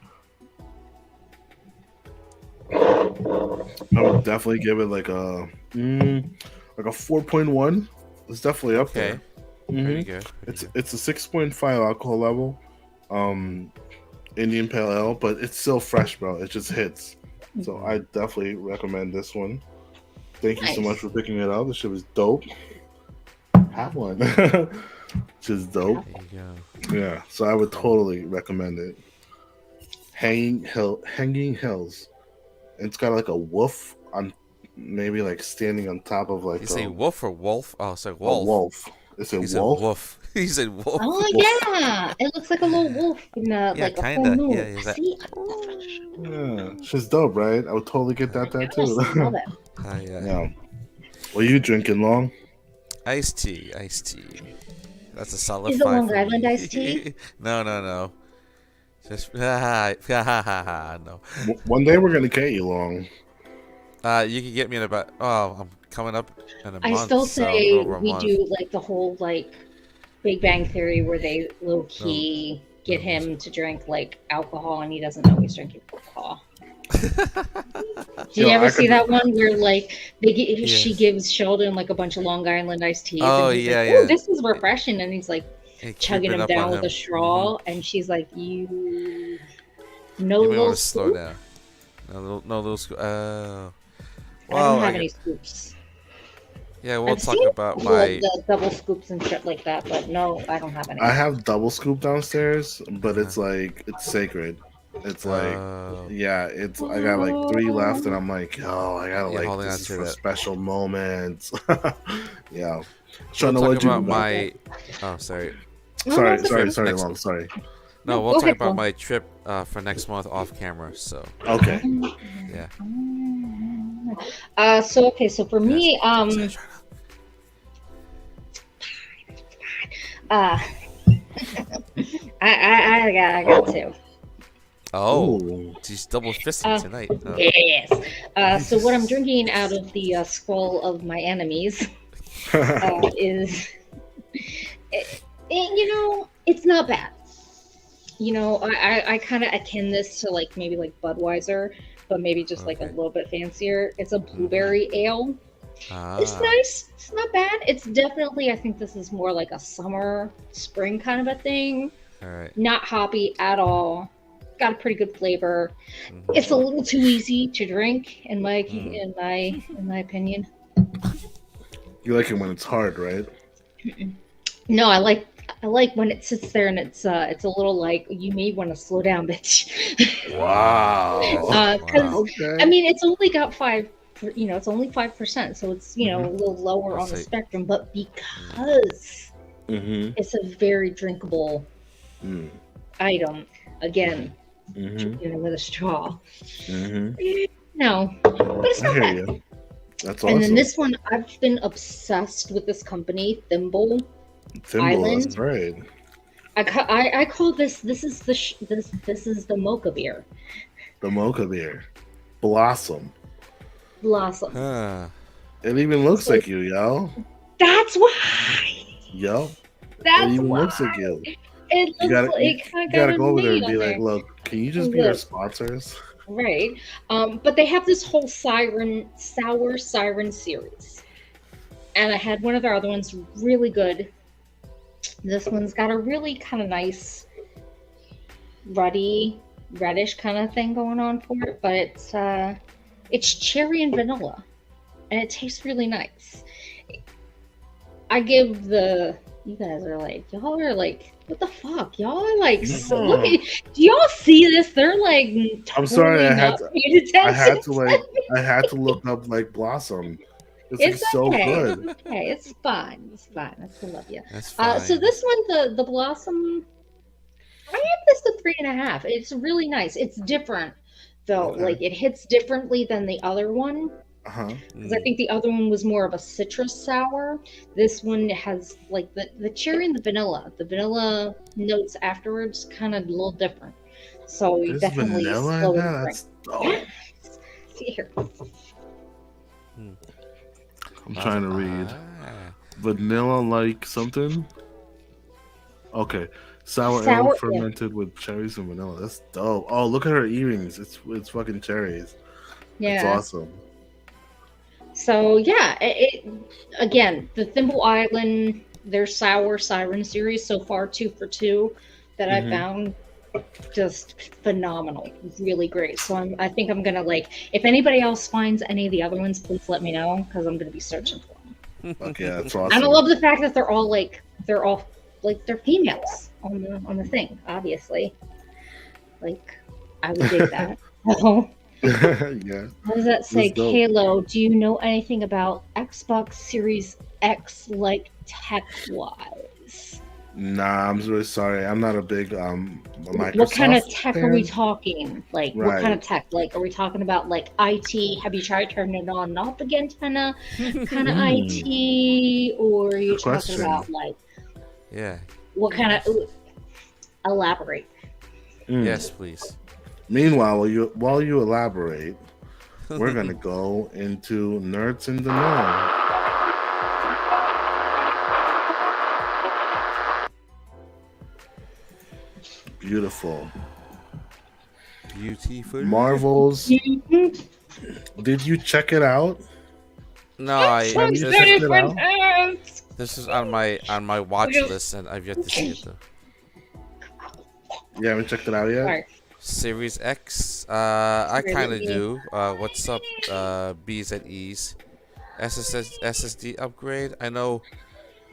I would definitely give it like a 4.1. It's definitely up Okay, there. pretty Mhm. good. It's a 6.5 alcohol level, Indian Pale Ale, but it's still fresh, bro. It just hits. So I definitely recommend this one. Thank you so Nice. much for picking it up. This shit was dope. Have one. Just dope. There you go. Yeah. So I would totally recommend it. Hanging Hills. It's got like a wolf on, maybe like standing on top of like You say wolf or wolf? Oh, it's like a wolf. wolf. It's a He said wolf. wolf. He said wolf. Oh yeah, it looks like a little wolf in like a kinda. full moon. Yeah, is that- See, Yeah, she's dope, right? I would totally get that yes, too. I love it. Yeah. What are you drinking, Long? Iced tea. That's a solid Is it 5 Long for Island me. iced tea? No. Just no. One day we're gonna get you, Long. You can get me in about. Oh, I'm coming up in a I month. still so say over a we month. do like the whole like Big Bang Theory where they low key get him to drink like alcohol and he doesn't know he's drinking alcohol. Did you Yo, ever I see could- that one where like she Yes. gives Sheldon like a bunch of Long Island iced teas? Oh, and he's yeah, like, yeah. "Ooh, this is refreshing," and he's like, chugging them down with a straw, and she's like, "You no you may little want to slow scoop?" down. No little scoop. I Well, don't have any scoops. Yeah, we'll I've talk seen about people my. with the double scoops and shit like that, but no, I don't have any. I have double scoop downstairs, but it's like it's sacred. It's like yeah, it's I got like 3 left, and I'm like, oh, I gotta You're like this is for that. special moments. Yeah. We'll Shana, talk what you about do? my. Oh, sorry. Sorry, Next- Long. Sorry. No, we'll go talk ahead, about Paul. my trip for next month off camera. So Okay. yeah. So for me, I got to. Oh, Ooh. she's double fisting tonight. Oh. Yes. So what I'm drinking out of the skull of my enemies is, it's not bad. I kind of akin this to like maybe like Budweiser, but maybe just like a little bit fancier. It's a blueberry ale. It's nice. It's not bad. It's definitely, I think this is more like a summer, spring kind of a thing. All right. Not hoppy at all. Got a pretty good flavor. It's a little too easy to drink in my opinion. You like it when it's hard, right? No, I like when it sits there and it's a little like you may want to slow down, bitch. Wow. Okay. I mean, it's only got 5. It's only 5%, so it's a little lower on the spectrum. But because it's a very drinkable item, again, with a straw. No, but it's not bad. You. That's awesome. And then this one, I've been obsessed with this company, Thimble Island. That's right. I call this is the mocha beer. The mocha beer. Blossom. It even looks like you, yo. That's why. Yo. That's it even why. looks like you. It looks you gotta go over there and be like, look, can you just be our sponsors? Right. But they have this whole sour siren series. And I had one of their other ones really good. This one's got a really kind of nice reddish kind of thing going on for it, but it's cherry and vanilla, and it tastes really nice. I give you guys are like, y'all are like, what the fuck? Y'all are like, look at, do y'all see this? They're like, totally I'm sorry, I had to look up like Blossom. It's like so good. Okay, it's fine. I still love you. That's fine. So this one, the Blossom, I have this to 3.5. It's really nice. It's different though. Okay. Like it hits differently than the other one. Because I think the other one was more of a citrus sour. This one has like the cherry and the vanilla notes afterwards, kind of a little different. So you definitely slow it. That's dope. Yes. See here. I'm trying to read. Vanilla like something? Okay. Sour ale fermented with cherries and vanilla. That's dope. Oh, look at her earrings. It's fucking cherries. Yeah. It's awesome. So yeah, again, the Thimble Island, their sour siren series so far 2 for 2 that I found just phenomenal, really great. So I think I'm gonna like, if anybody else finds any of the other ones, please let me know because I'm gonna be searching for them. Okay, that's awesome. And I love the fact that they're females on the thing. Obviously, like I would dig that. Yeah. What does that say? Halo, do you know anything about Xbox Series X, like tech-wise? Nah, I'm really sorry. I'm not a big Microsoft What kind of tech fan. are we talking? Like, Right. What kind of tech? Like, are we talking about like IT? Have you tried turning it on and off again, kind of IT, or are you talking about like? Yeah. What kind of? Elaborate. Yes, please. Meanwhile, while you elaborate, we're gonna go into Nerds in the Know. Beautiful. Marvel's. Did you check it out? No, I checked it out. This is on my watch list, and I've yet to see it though. You haven't checked it out yet? Sorry. Series X, I kind of do. What's up, B's and E's? SSD upgrade. I know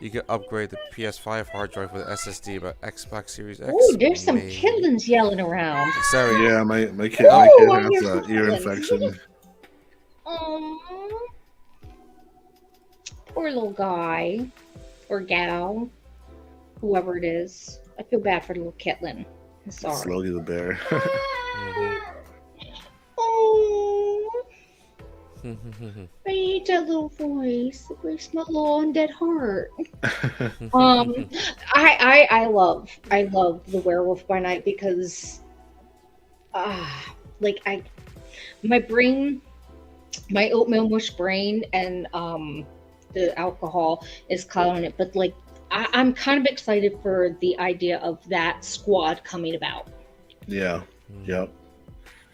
you can upgrade the PS5 hard drive with SSD, but Xbox Series X. Oh, there's some maybe. kittens yelling around. Sorry. Yeah, my kid has an ear infection. Poor little guy or gal, whoever it is. I feel bad for little Kitlin. I'm sorry. Slowly the bear. Oh, I hate that little voice. It breaks my little undead heart. I love the Werewolf by Night because, my brain, my oatmeal mush brain, and the alcohol is clouding it, but like. I'm kind of excited for the idea of that squad coming about. Yeah. Yep.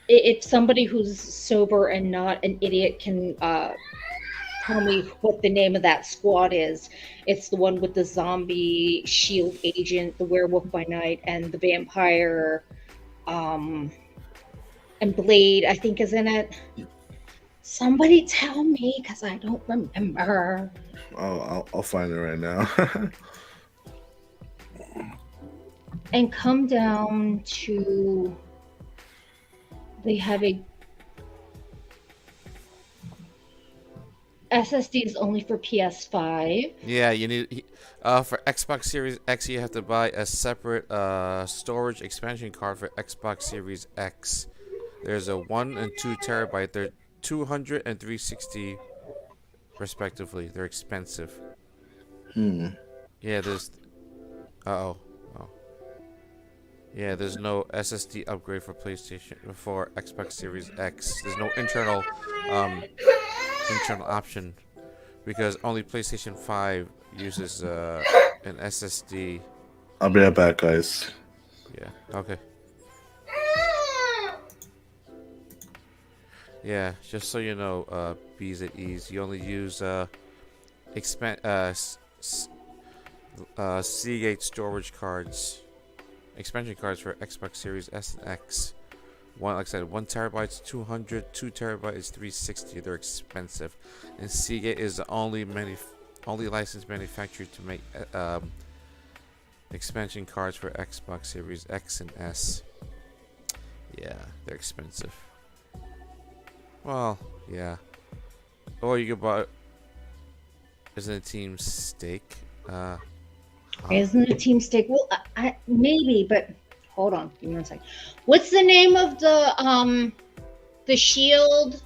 If somebody who's sober and not an idiot can tell me what the name of that squad is, it's the one with the zombie shield agent, the Werewolf by Night, and the vampire, and Blade, I think, is in it. Somebody tell me, because I don't remember. Oh, I'll find it right now. And come down to, they have a SSD is only for PS5. Yeah, you need for Xbox Series X, you have to buy a separate storage expansion card for Xbox Series X. There's a 1 and 2 terabyte. They're 200 and 360 respectively. They're expensive. Yeah, there's yeah, there's no SSD upgrade for PlayStation for Xbox Series X. There's no internal option because only PlayStation 5 uses an SSD. I'll be right back, guys. Yeah. Okay. Yeah, just so you know, B's at E's, you only use Seagate storage cards, expansion cards for Xbox Series S and X. One, like I said, 1 terabyte is 200, 2 terabyte is 360. They're expensive, and Seagate is the only licensed manufacturer to make expansion cards for Xbox Series X and S. Yeah, they're expensive. Well, yeah. Or you could buy. Isn't it Team Steak? Isn't it Team Steak? Well, I maybe, but hold on, give me 1 second. What's the name of the Shield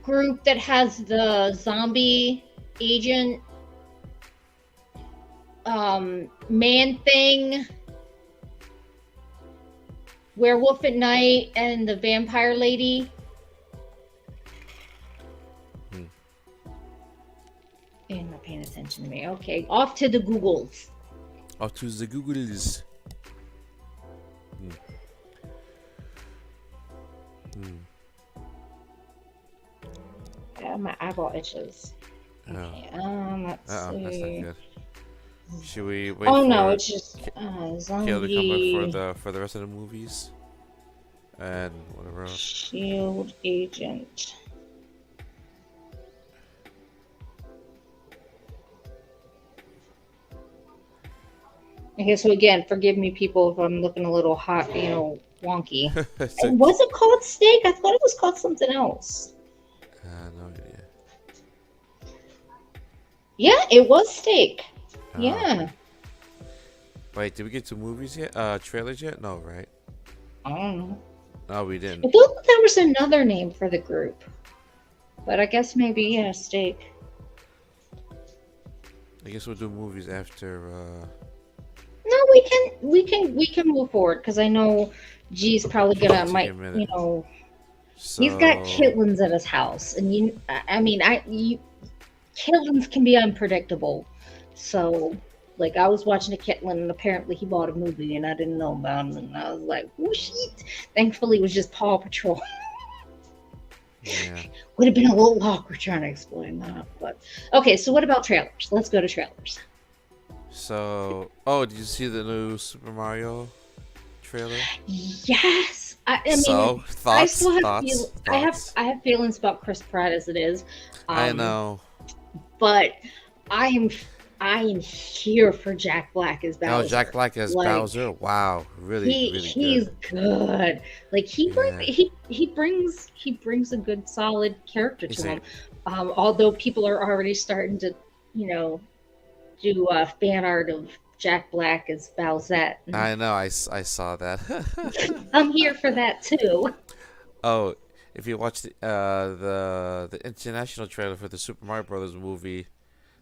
group that has the zombie agent man thing? Werewolf at Night and the vampire lady. You're not paying attention to me. Okay, off to the Googles. Off to the Googles. Yeah, my eyeball itches. Okay, let's see. That's not good. Should we wait? Oh for no, it's just zombie. Kale to come back for the rest of the movies and whatever else. Shield agent. Okay, so again, forgive me, people, if I'm looking a little hot, wonky. Was it called Steak? I thought it was called something else. No idea. Yeah, it was Steak. Yeah. Wait, did we get to movies yet? Trailers yet? No, right? I don't know. No, we didn't. I thought there was another name for the group, but I guess maybe Steak. I guess we'll do movies after. No, we can move forward because I know G's probably gonna he's got kittens at his house, and kittens can be unpredictable. So, like, I was watching a Kitlin, and apparently he bought a movie, and I didn't know about him, and I was like, oh, shit. Thankfully, it was just Paw Patrol. Yeah. would have been a little awkward trying to explain that. But okay, so what about trailers? Let's go to trailers. So, did you see the new Super Mario trailer? Yes. I mean, so, thoughts? I still have I have feelings about Chris Pratt as it is. I know. But I am here for Jack Black as Bowser. Oh, Jack Black as Bowser. Wow, really he's good. Like he brings a good solid character to him. Although people are already starting to, do fan art of Jack Black as Bowsette. I know. I saw that. I'm here for that too. Oh, if you watch the international trailer for the Super Mario Brothers movie,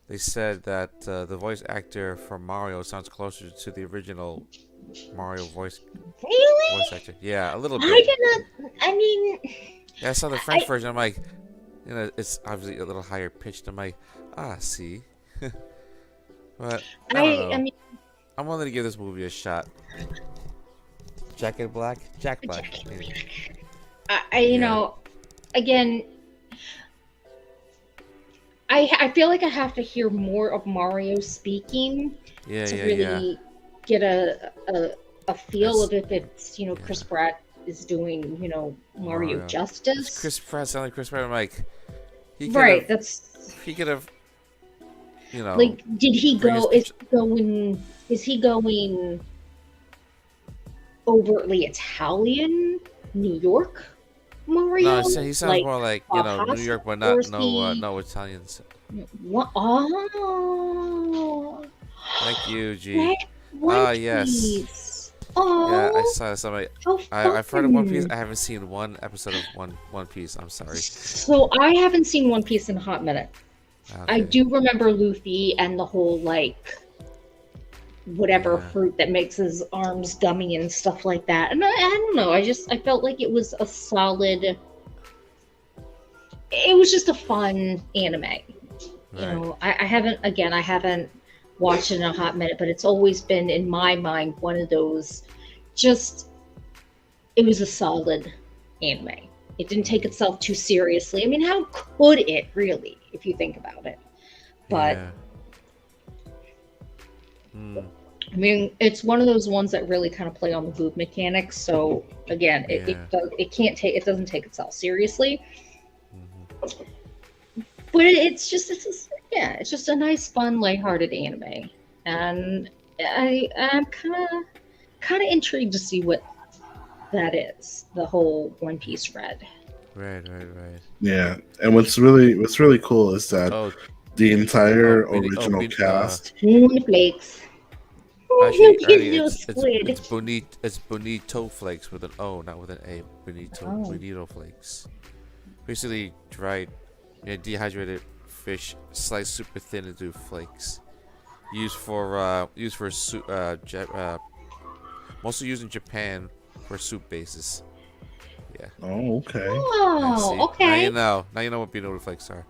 they said that the voice actor for Mario sounds closer to the original Mario voice actor. Yeah, a little bit. Yeah, I saw the French version. I'm like, it's obviously a little higher pitched. I'm like, see. But I mean, I'm willing to give this movie a shot. Jack Black. Again, I feel like I have to hear more of Mario speaking to really get a feel of if it's Chris Pratt is doing Mario justice. Chris Pratt sounding like Chris Pratt. I'm like, he could have. Like, did he go? Is he going overtly Italian, New York Mario? No, he sounds more like New York, but no Italians. What? Oh, thank you, G. Yes. Oh, yeah, I saw somebody. I've heard of One Piece. I haven't seen one episode of One Piece. I'm sorry. So I haven't seen One Piece in a hot minute. Okay. I do remember Luffy and the whole whatever fruit that makes his arms gummy and stuff like that. And I don't know. I felt like it was a solid. It was just a fun anime. Right. I haven't watched it in a hot minute, but it's always been in my mind one of those. It was a solid anime. It didn't take itself too seriously. I mean, how could it really, if you think about it? But I mean, it's one of those ones that really kind of play on the move mechanics. So again, it doesn't take itself seriously. But it's just a nice, fun, lighthearted anime, and I'm kind of intrigued to see what that is, the whole One Piece Red. Right. Yeah, and what's really cool is that the entire original cast. Flakes. Actually, it's bonito flakes with an O, not with an A. Bonito flakes. Basically, dried, dehydrated fish sliced super thin into flakes. Used for soup. Mostly used in Japan for soup bases. Yeah. Oh, okay. Oh, okay. Now you know what bonito flakes are.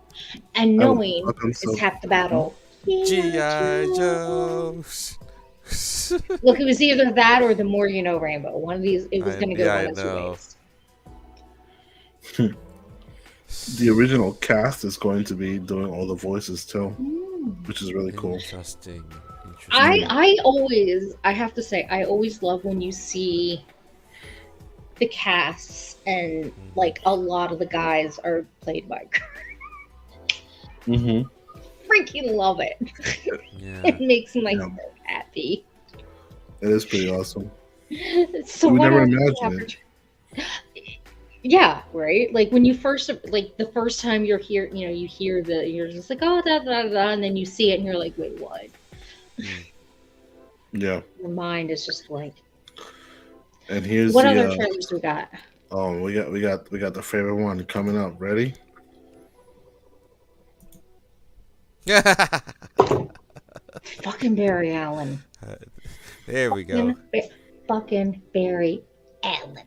And knowing is half the battle. G.I. Joe. Look, it was either that or the More You Know Rainbow. One of these, it was going to go one of two ways. The original cast is going to be doing all the voices too, which is really cool. Interesting. I have to say, I always love when you see the casts and a lot of the guys are played by. Freaking love it. Yeah. It makes my heart happy. It is pretty awesome. So we never imagined it. Yeah, right. Like when you the first time you're here, you hear you're just like, oh, da da da, and then you see it and you're like, wait, what? Yeah. Your mind is just like. And here's what other trailers we got? Oh, we got the favorite one coming up. Ready? Fucking Barry Allen. There we go. Fucking Barry Allen.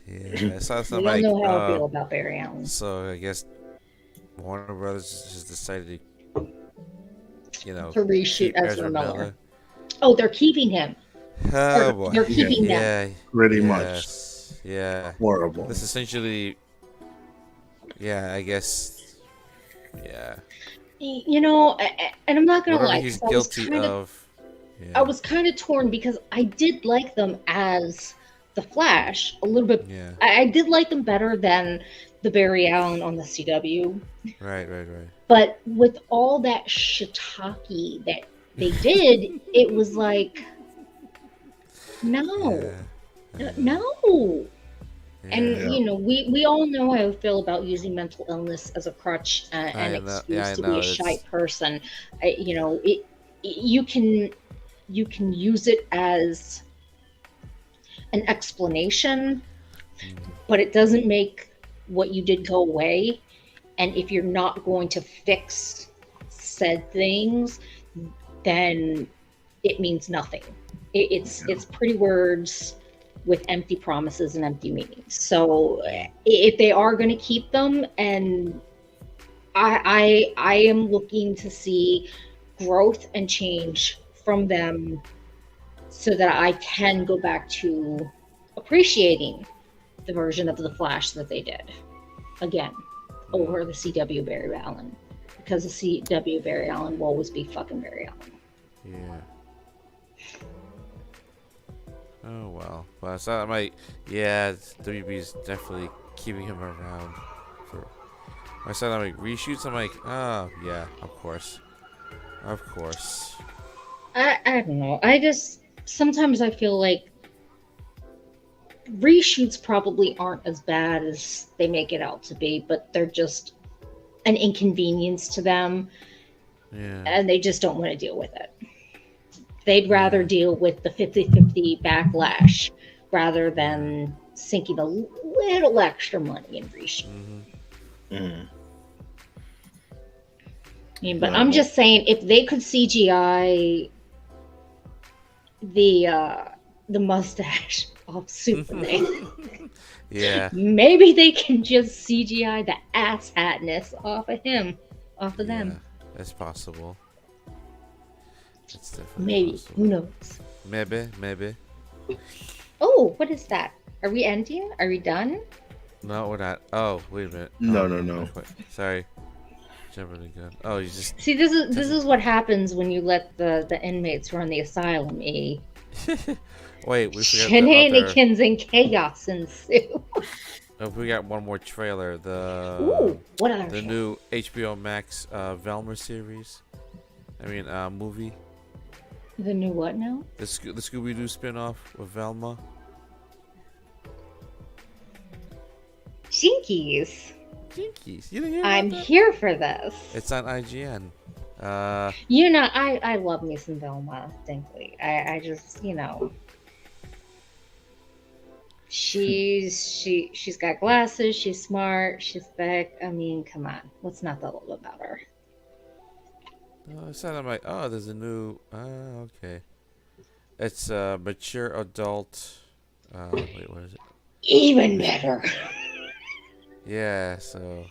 Yeah, so I don't know how I feel about Barry Allen. So I guess Warner Brothers just decided to reshoot Ezra Miller. Oh, they're keeping him. Oh boy. They're keeping them. Pretty much. Yeah. Horrible. This essentially, Yeah, I guess. Yeah. You know, and I'm not gonna Whatever lie, he's 'cause guilty of. I Yeah. was kind of torn because I did like them as the Flash a little bit. Yeah. I did like them better than the Barry Allen on the CW. Right. But with all that shiitake that they did, it was like, no, Yeah. no. Yeah. And you know, we all know how I feel about using mental illness as a crutch and excuse to be a shy person. You know, you can use it as an explanation, but it doesn't make what you did go away. And if you're not going to fix said things, then it means nothing. It's pretty words with empty promises and empty meanings. So if they are going to keep them, and I am looking to see growth and change from them so that I can go back to appreciating the version of the Flash that they did again over the CW Barry Allen, because the CW Barry Allen will always be fucking Barry Allen. Yeah. Oh well, but it's not like, yeah, WB's definitely keeping him around. For I said I'm like reshoots. I'm like, oh yeah, of course. I don't know. I just sometimes I feel like reshoots probably aren't as bad as they make it out to be, but they're just an inconvenience to them, and they just don't want to deal with it. They'd rather deal with the 50-50 backlash rather than sinking a little extra money in reshoot. But I'm just saying, if they could CGI the mustache of Superman, maybe they can just CGI the ass hatness off of him, off of them. It's possible. It's definitely maybe possible. Who knows? Maybe. Oh, what is that? Are we ending? Are we done? No, we're not. Oh, wait a minute. No. Sorry. Jumping the gun. Oh, you just See, this is what happens when you let the inmates run the asylum. Wait, we forgot Shenanigans and chaos ensue. Oh, we got one more trailer. Ooh, what other the show? new HBO Max Velma series. I mean, movie. The new what now? The Scooby-Doo spin-off with Velma. Jinkies. Jinkies. You didn't hear I'm about that? here for this. It's on IGN. You know, I love me some Velma, thankfully. I just, you know, she's got glasses, she's smart, she's thick. I mean, come on, what's not to love about her? I said, I'm like, oh, there's a new. Okay. It's a mature adult. Wait, what is it? Even better. Yeah, so.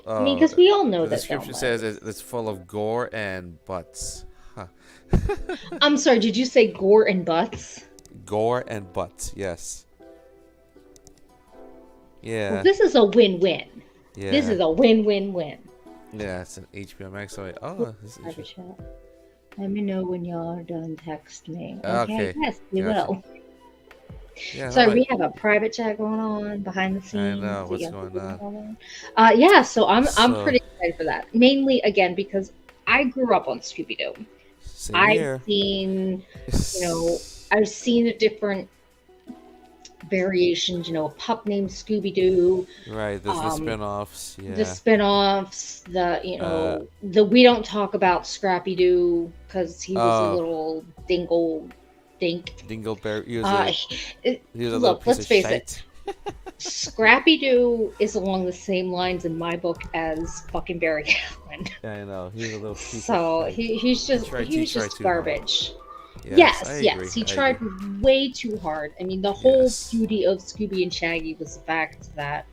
I mean, because we all know the that description Velma says it's full of gore and butts. Huh. I'm sorry, did you say gore and butts? Gore and butts, yes. Yeah. Well, this is a win-win. Yeah. This is a win-win-win. Yeah, it's an HBO Max. So this is Private chat. Let me know when y'all are done. Text me. Okay. Yes, we Gotcha. will. Yeah, Sorry, alright. we have a private chat going on behind the scenes. I know We what's got going people on. Yeah, so I'm So- pretty excited for that. Mainly again because I grew up on Scooby-Doo. Same I've here. seen, I've seen the different variations. A pup named Scooby-Doo. Right, there's the spin-offs. Yeah. The spin-offs, the we don't talk about Scrappy-Doo because he was a little Dingleberry. He was a little look, piece let's of face shite. it. Scrappy-Doo is along the same lines in my book as fucking Barry Allen. Yeah, I know. He was a little piece So of shite. he's just He tried too hard. garbage. Yes, I Yes, agree, he I tried agree. way too hard. I mean, the whole Yes. beauty of Scooby and Shaggy was the fact that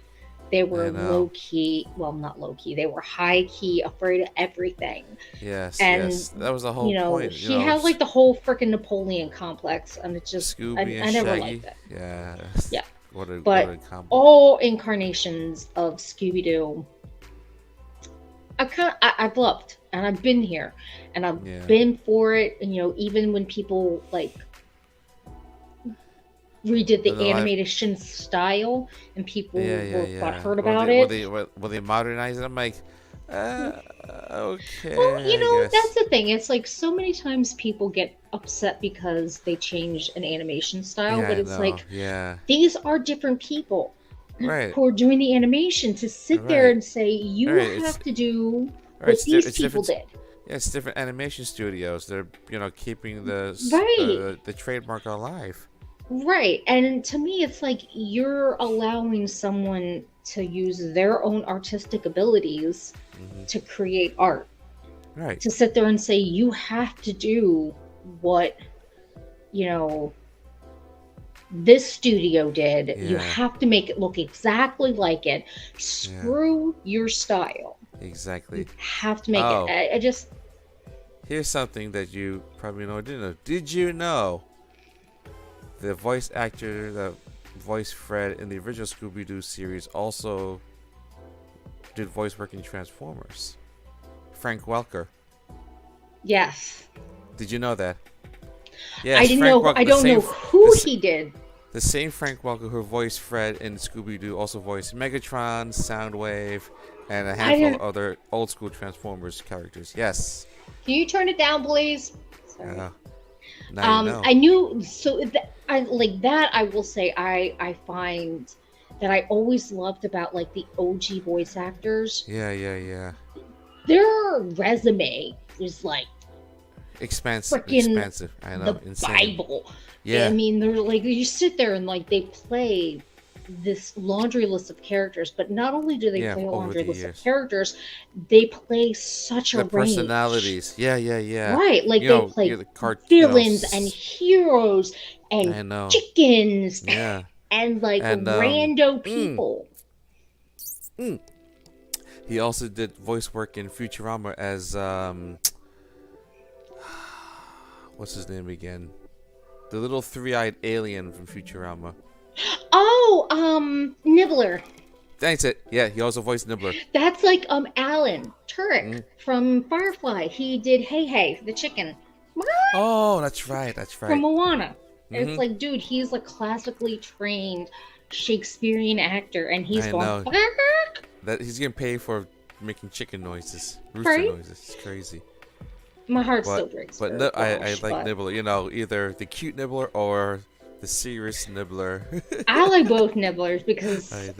they were I know. low key. Well, not low key. They were high key, afraid of everything. Yes, And yes. That was the whole point. he had like the whole freaking Napoleon complex, and it just Scooby I and never Shaggy. liked it. Yeah. Yeah. But all incarnations of Scooby-Doo, I've loved, and I've been here, and I've been for it. And even when people like redid the animation style, and people got hurt about it. Will they modernize it? I'm like, okay. Well, that's the thing. It's like so many times people get upset because they change an animation style, but it's like, these are different people who are doing the animation. To sit there and say you have to do what these people did. Yeah, it's different animation studios. They're keeping the trademark alive. Right, and to me, it's like you're allowing someone to use their own artistic abilities to create art. Right. To sit there and say you have to do what this studio did. You have to make it look exactly like it. Screw your style. Exactly. You have to make it. I just. Here's something that you probably didn't know. Did you know? The voice actor that voiced Fred in the original Scooby-Doo series also did voice work in Transformers. Frank Welker. Yes. Did you know that? Yes, I didn't know. I don't know who he did. The same Frank Welker who voiced Fred in Scooby-Doo also voiced Megatron, Soundwave, and a handful of other old-school Transformers characters. Yes. Can you turn it down, please? Sorry. I knew. So I like that. I will say I find that I always loved about like the OG voice actors. Yeah. Their resume is like expensive. I know. The insane. Bible. Yeah. I mean, they're like, you sit there and like they play this laundry list of characters, but not only do they play a laundry list of characters, they play such a range. Personalities. Yeah. Right, like they play villains and heroes and chickens and like rando people. He also did voice work in Futurama as what's his name again? The little three-eyed alien from Futurama. Oh, Nibbler. That's it. Yeah, he also voiced Nibbler. That's like Alan Tudyk from Firefly. He did Hey Hey, the chicken. Oh, that's right. From Moana. It's like, dude, he's a classically trained Shakespearean actor, and he's going. That he's getting paid for making chicken noises, rooster noises. It's crazy. My heart still breaks. But I like Nibbler. Either the cute Nibbler or the serious Nibbler. I like both Nibblers because I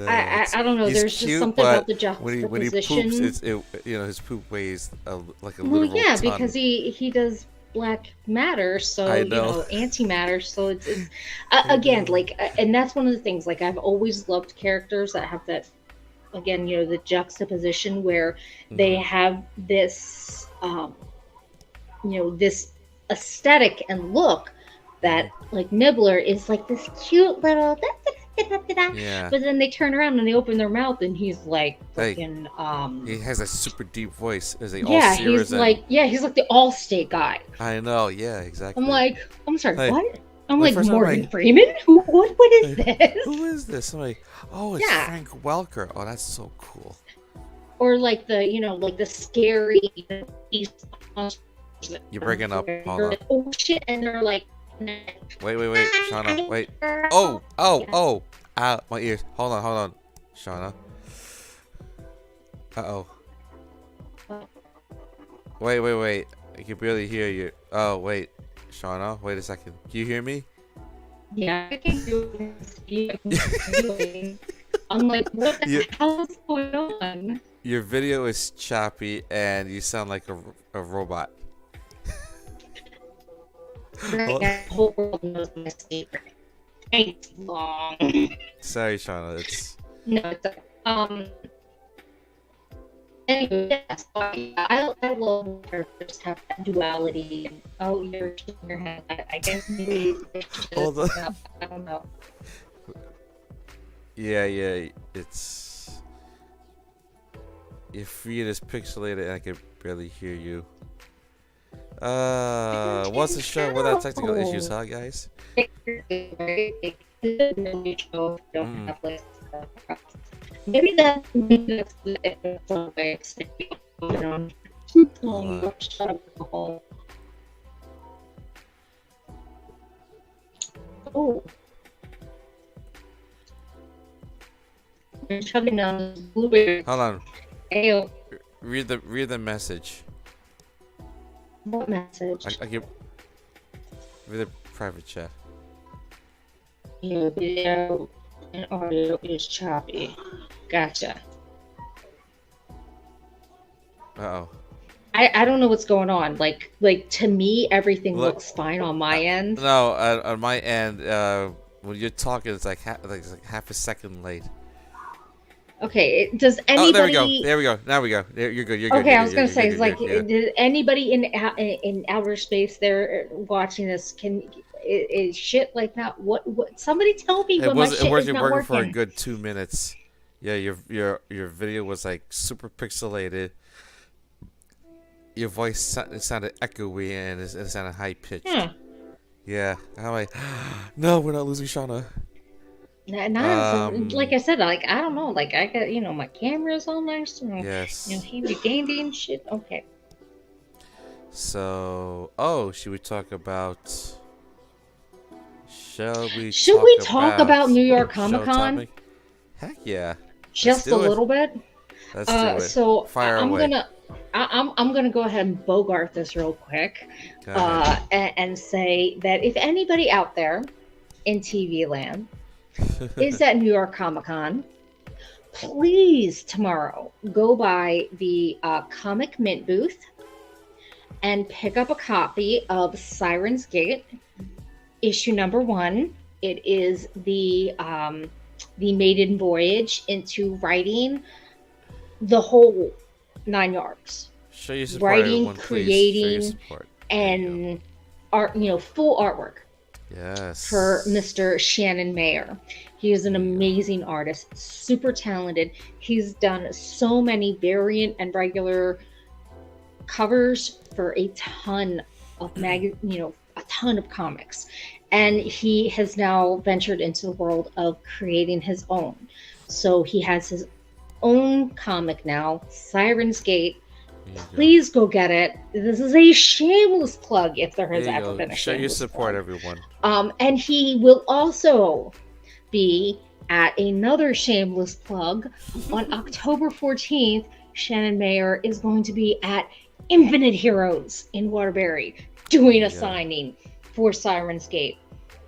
don't know. There's cute, just something about the juxtaposition. When he poops, his poop weighs like a literal ton. Because he does black matter, so antimatter. So it's again and that's one of the things. Like I've always loved characters that have that. Again, the juxtaposition where they have this, this aesthetic and look that, like, Nibbler is like this cute little Yeah. But then they turn around and they open their mouth and he's like fucking he has a super deep voice. Is he he's like the Allstate guy. I know, yeah, exactly. I'm like, I'm sorry, what? I'm like, Morgan Freeman? What is this? Who is this? I'm like, oh, it's Frank Welker. Oh, that's so cool. Or like the, like the scary You're breaking up, Paula. Like, oh shit, and they're like, wait, Shauna, wait. Oh, my ears. Hold on, Shauna. Uh-oh. Wait. I can barely hear you. Oh, wait. Shauna, wait a second. Can you hear me? Yeah, I can do it. I'm like, what the hell is going on? Your video is choppy and you sound like a robot. The whole world knows my secret. It's long. Sorry, Shauna. It's Anyway, yes, I love when characters have that duality. Oh, you're shaking your head. I guess maybe hold on. I don't know. Yeah, it's your feed is pixelated and I can barely hear you. What's the show without technical issues, huh, guys? Maybe that's the way it's shut up the hole. Oh. I'm chugging down this blueberry. Hold on. Ayo. Read the message. What message? I give. Read the private chat. Your video and audio is choppy. Gotcha. Uh-oh. I don't know what's going on. Like to me, everything looks fine on my end. No, on my end, when you're talking, it's like half a second late. Okay, does anybody? Oh, there we go. There we go. Now we go. You're good. You're good. Okay, You're I was good, gonna you're say, good, it's like, you're good, did anybody in outer space there watching this? Is shit like that? What? Somebody tell me when my shit is not working working. for a good 2 minutes. Yeah, your video was like super pixelated. Your voice sounded echoey and it sounded high pitched. Yeah, I'm like, no, we're not losing Shauna. Like I said, like I don't know, like I got my camera's all nice, yes, handy dandy and shit. Okay. So, should we talk about? Should we talk about New York Comic Con? Heck yeah. Just a little bit. Let's do it. So Fire I'm away. I'm gonna go ahead and bogart this real quick, and say that if anybody out there in TV land is at New York Comic Con, please tomorrow go by the Comic Mint booth and pick up a copy of Siren's Gate, issue number 1. It is the maiden voyage into writing the whole 9 yards. Show your support, writing, everyone, creating, and art. Full artwork. Yes. For Mr. Shannon Mayer. He is an amazing artist, super talented. He's done so many variant and regular covers for a ton of a ton of comics. And he has now ventured into the world of creating his own. So he has his own comic now, Siren's Gate. Please go get it. This is a shameless plug if there has ever been a shameless Show your support, plug. everyone. And he will also be at another shameless plug on October 14th. Shannon Mayer is going to be at Infinite Heroes in Waterbury doing a signing for Siren's Gate.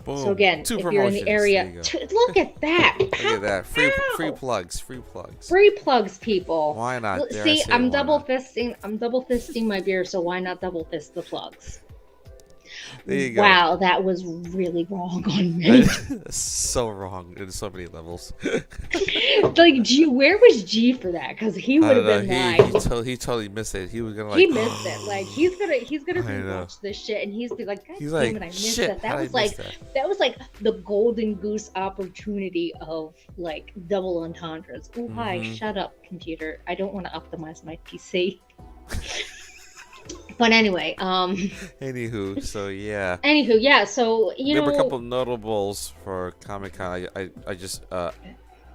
Boom. So again, Two if you're in the area, look at that. Look at that. Free plugs. Free plugs. Free plugs, people. Why not? See, I'm double fisting my beer, so why not double fist the plugs? There you go. Wow, that was really wrong on me. So wrong in so many levels. Like, where was G for that? Because he would have been like, he totally missed it. He was gonna he missed it. Like he's gonna rewatch this shit, and he's be like, God he's damn like, it, I missed shit, that. That was like the golden goose opportunity of like double entendres. Oh hi, shut up, computer. I don't want to optimize my PC. But anyway, Anywho, so yeah. So we have a couple notables for Comic-Con. I just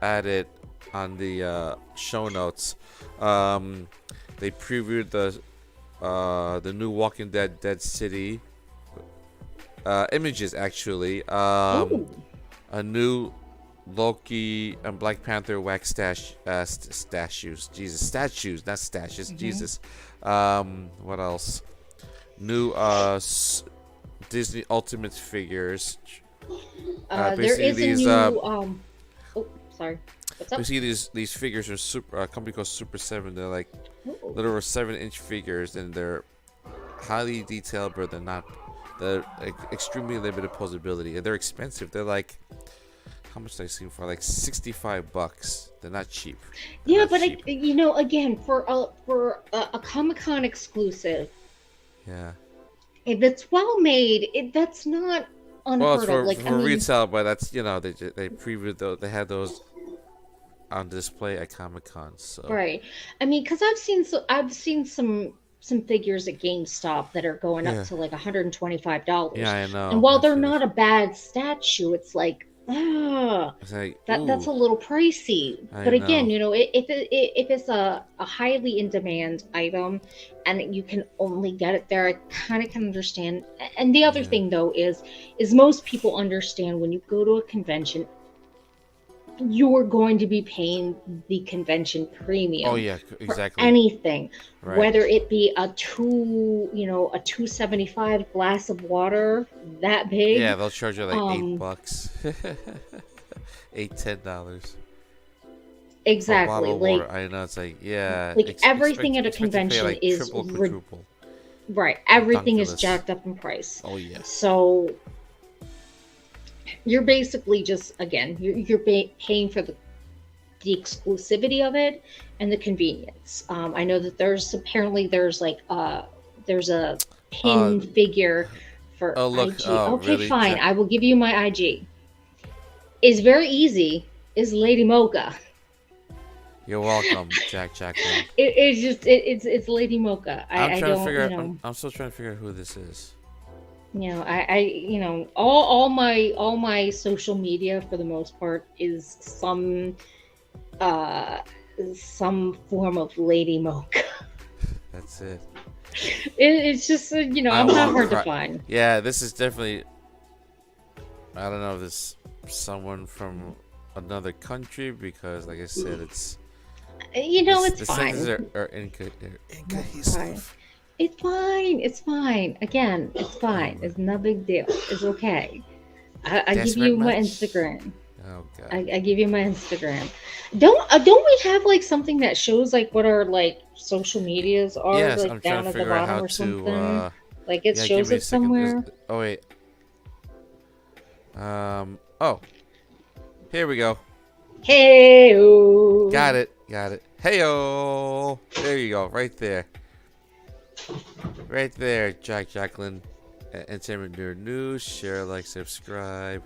added on the show notes. They previewed the new Walking Dead City images actually. A new Loki and Black Panther wax statues. Jesus, statues, not stashes. Jesus. What else? New Disney Ultimate figures. there is these, a new. Sorry. What's up? We see these figures are a company called Super 7. They're like little 7-inch figures, and they're highly detailed, but they're extremely limited posability, and they're expensive. They're like, how much do I see them for? Like $65. They're not cheap. Yeah, but again, for a Comic-Con exclusive, yeah, if it's well made, that's not unheard of. Like, for retail, but that's they previewed those. They had those on display at Comic-Con. So right. I mean, because I've seen some figures at GameStop that are going up to like $125. Yeah, I know. And while they're not a bad statue, it's like It's like, that's a little pricey. I But again, know. if it's a highly in demand item and you can only get it there, I kind of can understand. And the other Yeah. thing though is most people understand when you go to a convention, you're going to be paying the convention premium. Oh yeah, for exactly. anything, Right. whether it be a 275 glass of water that big. Yeah, they'll charge you like $8, $10. Exactly. For a bottle of water. I know, it's like, yeah. Like everything at a convention like is triple, quadruple. right. Everything is Ridiculous. jacked up in price. Oh yeah. So you're basically just you're paying for the exclusivity of it and the convenience. I know that there's like there's a pinned figure for Oh look. IG. Oh, Okay, really? fine. I will give you my IG. It's very easy. Is Lady Mocha. You're welcome, Jacqueline. It's Lady Mocha. I'm trying to figure out. You know, I'm still trying to figure out who this is. you know, all my social media for the most part is some form of Lady Mocha. That's it. It's just I'm not hard to find. Yeah, this is definitely. I don't know if this someone from another country because, like I said, it's. It's the fine. sentences are incohesive. It's fine. It's fine. Again, it's fine. It's no big deal. It's okay. I give you my Instagram. Oh god. I give you my Instagram. Don't we have like something that shows like what our like social medias are Yes, like I'm down trying to at the figure out bottom how or something? to. Like it Yeah, shows give me a it second. somewhere. Oh wait. Oh. Here we go. Hey. Got it. Hey-oh. There you go. Right there. Right there, Jacqueline. Entertainment News. Share, like, subscribe.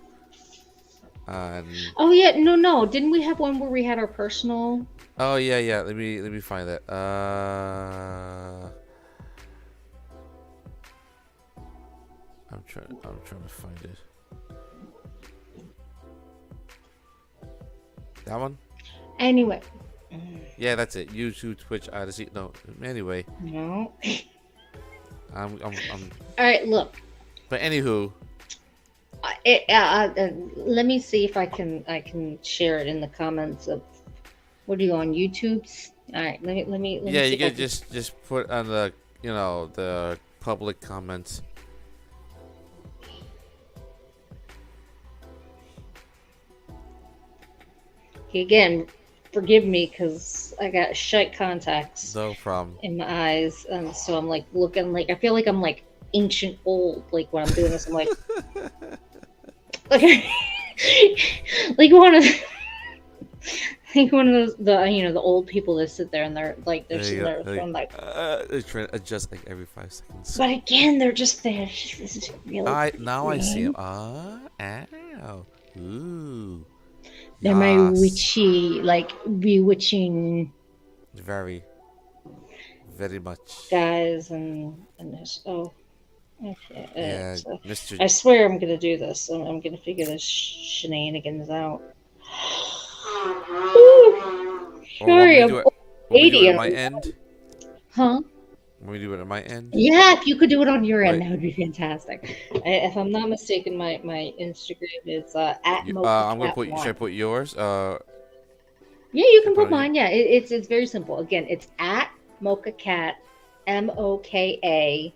Oh yeah, no. Didn't we have one where we had our personal? Oh yeah. Let me find that. I'm trying to find it. That one? Anyway. Yeah, that's it. YouTube, Twitch, Odyssey. No, anyway. No. I'm. All right, look. But anywho. Let me see if I can share it in the comments of. What are you on YouTube? All right, let me. Yeah, see you if I can just put on the the public comments. Again, forgive me because I got shite contacts. No problem. In my eyes, and so I'm like looking like I feel like I'm like ancient old. Like when I'm doing this, I'm like, like one of those the old people that sit there and they're sitting there from like they're trying to adjust like every 5 seconds. But again, they're just there. This is really. Now I see them. Ow, ooh. They're my witchy, bewitching. Very much. Guys and this. Oh, okay. Yeah, So Mr. I swear I'm gonna do this. I'm gonna figure this shenanigans out. Sorry, I'm 80 at my end. Huh? When we do it at my end? Yeah, if you could do it on your end, Right. that would be fantastic. If I'm not mistaken, my Instagram is at I'm gonna put. Should I put yours? Yeah, you can put Put on mine. Yeah, it's very simple. Again, it's at MochaCat, MokaKat1.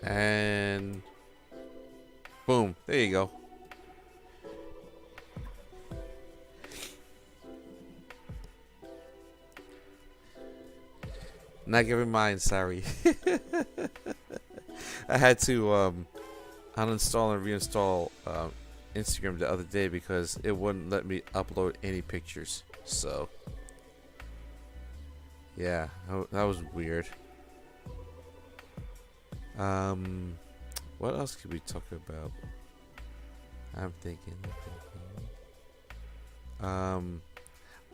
And boom, there you go. Not giving mine, sorry. I had to uninstall and reinstall Instagram the other day because it wouldn't let me upload any pictures. So yeah, that was weird. What else could we talk about? I'm thinking.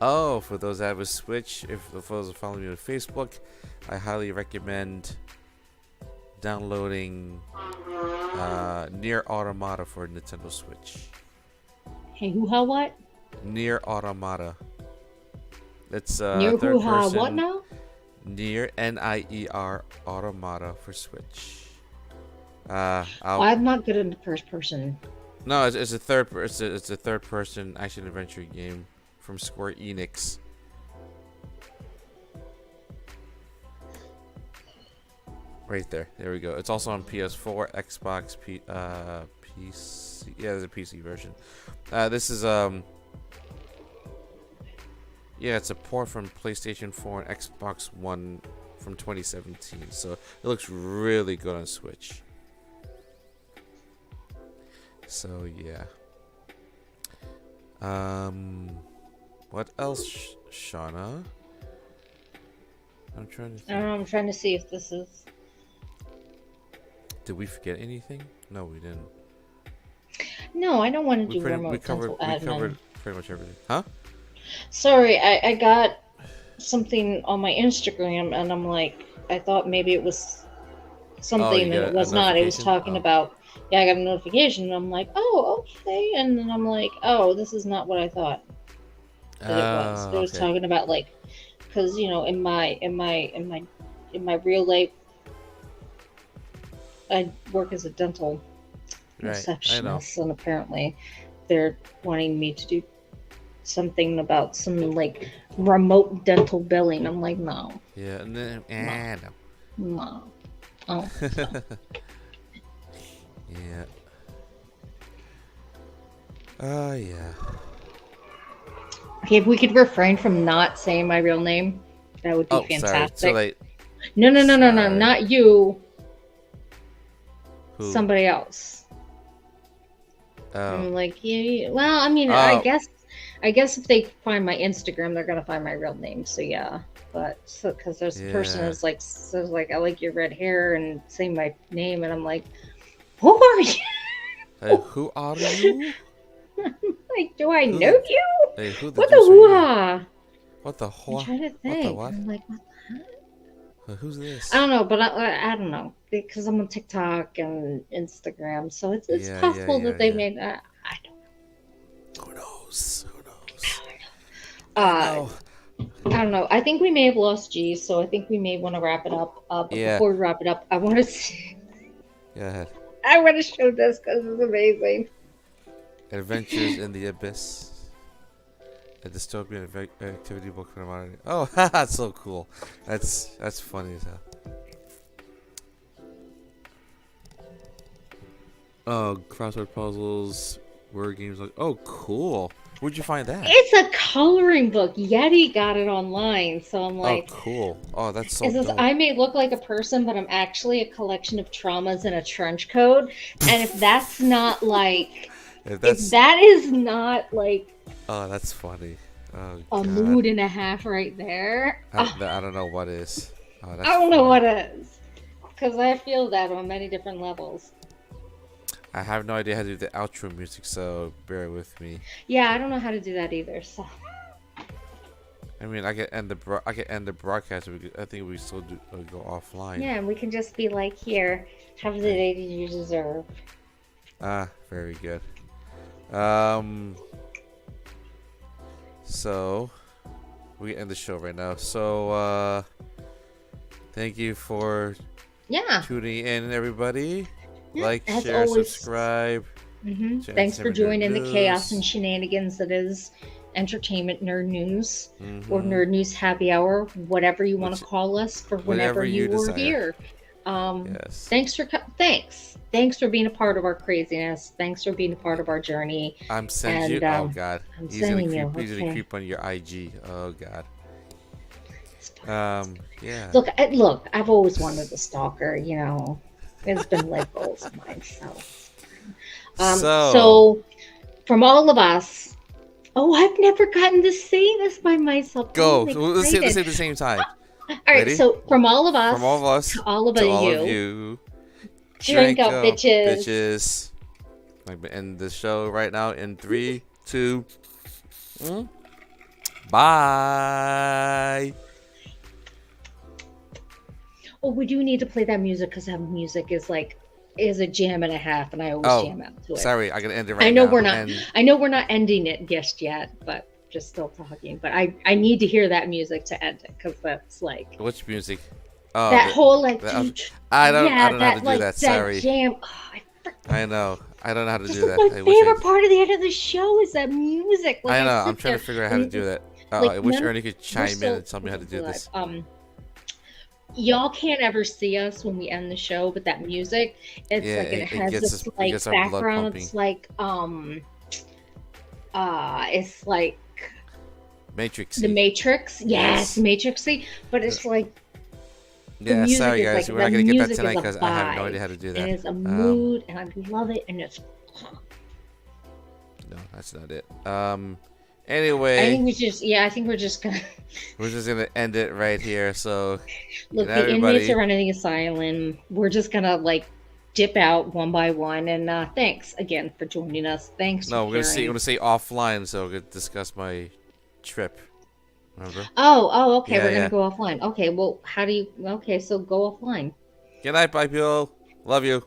Oh, for those that have a Switch, for those that follow me on Facebook, I highly recommend downloading Near Automata for Nintendo Switch. Hey, hoo-ha what? Near Automata. It's Near third hoo-ha person. what now? Near NIER Automata for Switch. I'm not good at first person. No, it's a third person action adventure game from Square Enix. Right there. There we go. It's also on PS4, Xbox, PC. Yeah, there's a PC version. This is yeah, it's a port from PlayStation 4 and Xbox One from 2017. So it looks really good on Switch. So yeah. What else, Shauna? I'm trying to think. I'm trying to see if this is. Did we forget anything? No, we didn't. No, I don't want to do We remote covered admin. pretty much everything. Huh? Sorry, I got something on my Instagram, and I'm like, I thought maybe it was something, and it was not. It was talking about, yeah, I got a notification, and I'm like, oh, okay, and then I'm like, oh, this is not what I thought that it was. It was talking about, like, because you know, in my real life, I work as a dental receptionist, and apparently they're wanting me to do something about some like remote dental billing. I'm like, no. Yeah, and then No. Oh. Yeah. Yeah. Okay, if we could refrain from not saying my real name, that would be fantastic. Sorry. So like, no, not you. who? Somebody else. Oh. I'm like, yeah. Well, I mean, I guess if they find my Instagram, they're gonna find my real name. So yeah, but because there's a person who's like, says like, I like your red hair and say my name, and I'm like, who are you? Hey, who are you? Like, do I know you? Hey, who the What the deuce are you? hoo-ha? What the I'm trying to think. What the what? I'm like, what the heck? Who's this? I don't know, but I don't know, because I'm on TikTok and Instagram, so it's possible that they made that. I don't know. Who knows? I don't know. I think we may have lost G, so I think we may want to wrap it up. But before we wrap it up, I want to see. Go ahead. I want to show this because it's amazing. Adventures in the Abyss. A dystopian activity book for the modern. Oh, that's so cool. That's funny as hell. Oh, crossword puzzles, word games. Like, oh, cool. Where'd you find that? It's a coloring book. Yeti got it online, so I'm like, oh, cool. Oh, that's so it says, dope. I may look like a person, but I'm actually a collection of traumas in a trench coat. And if that's not like, if that is not like, oh, that's funny. Oh, a God. mood and a half right there. I don't know what is. Oh, I don't know what is, because I feel that on many different levels. I have no idea how to do the outro music, so bear with me. Yeah, I don't know how to do that either. So. I mean, I can end the broadcast. I think we still go offline. Yeah, and we can just be like, here, have the day you deserve. Ah, very good. So we end the show right now. So thank you for tuning in, everybody. Yeah, like, as share, always. subscribe. Thanks for joining the chaos and shenanigans that is Entertainment Nerd News or Nerd News Happy Hour, whatever you want to call us, for whenever you were here. Yes. Thanks for being a part of our craziness. Thanks for being a part of our journey. I'm sending you. Oh God, he's gonna creep on your IG. Oh God. Yeah. Look. I've always wanted a stalker. You know, it's been life goals of mine. So from all of us. Oh, I've never gotten to say this by myself. Go. Let's say it at the same time. All right. Ready? So from all of us. From all of us. To all of you. Drink up, bitches. I'm gonna end the show right now in 3, 2. Bye. Oh, we do need to play that music because that music is like is a jam and a half, and I always jam out to it. Sorry, I gotta end it right I know now. we're not. I know we're not ending it just yet, but just still talking. But I need to hear that music to end it because that's like which music? That whole like. I don't know how to do that. Sorry. That jam. I know. I don't know how to do that. My favorite part of the end of the show is that music. Like, I know. I'm trying to figure out how to do that. I wish Ernie could chime in and tell me how to do this. Y'all can't ever see us when we end the show, but that music, it's like it has this like background. It's like it's like Matrix. The Matrix, yes, Matrixy, but it's like. Yeah, sorry guys, we're not gonna get that tonight because I have no idea how to do that. And it's a mood, and I love it, and it's. No, that's not it. Anyway, I think we're just gonna. We're just gonna end it right here. So, look, the inmates are running the asylum. We're just gonna like dip out one by one, and thanks again for joining us. Thanks. No, we're gonna say offline, so we're gonna discuss my trip. Remember? Oh, okay. We're gonna go offline. Okay, well, how do you? Okay, so go offline. Good night, bye, people. Love you.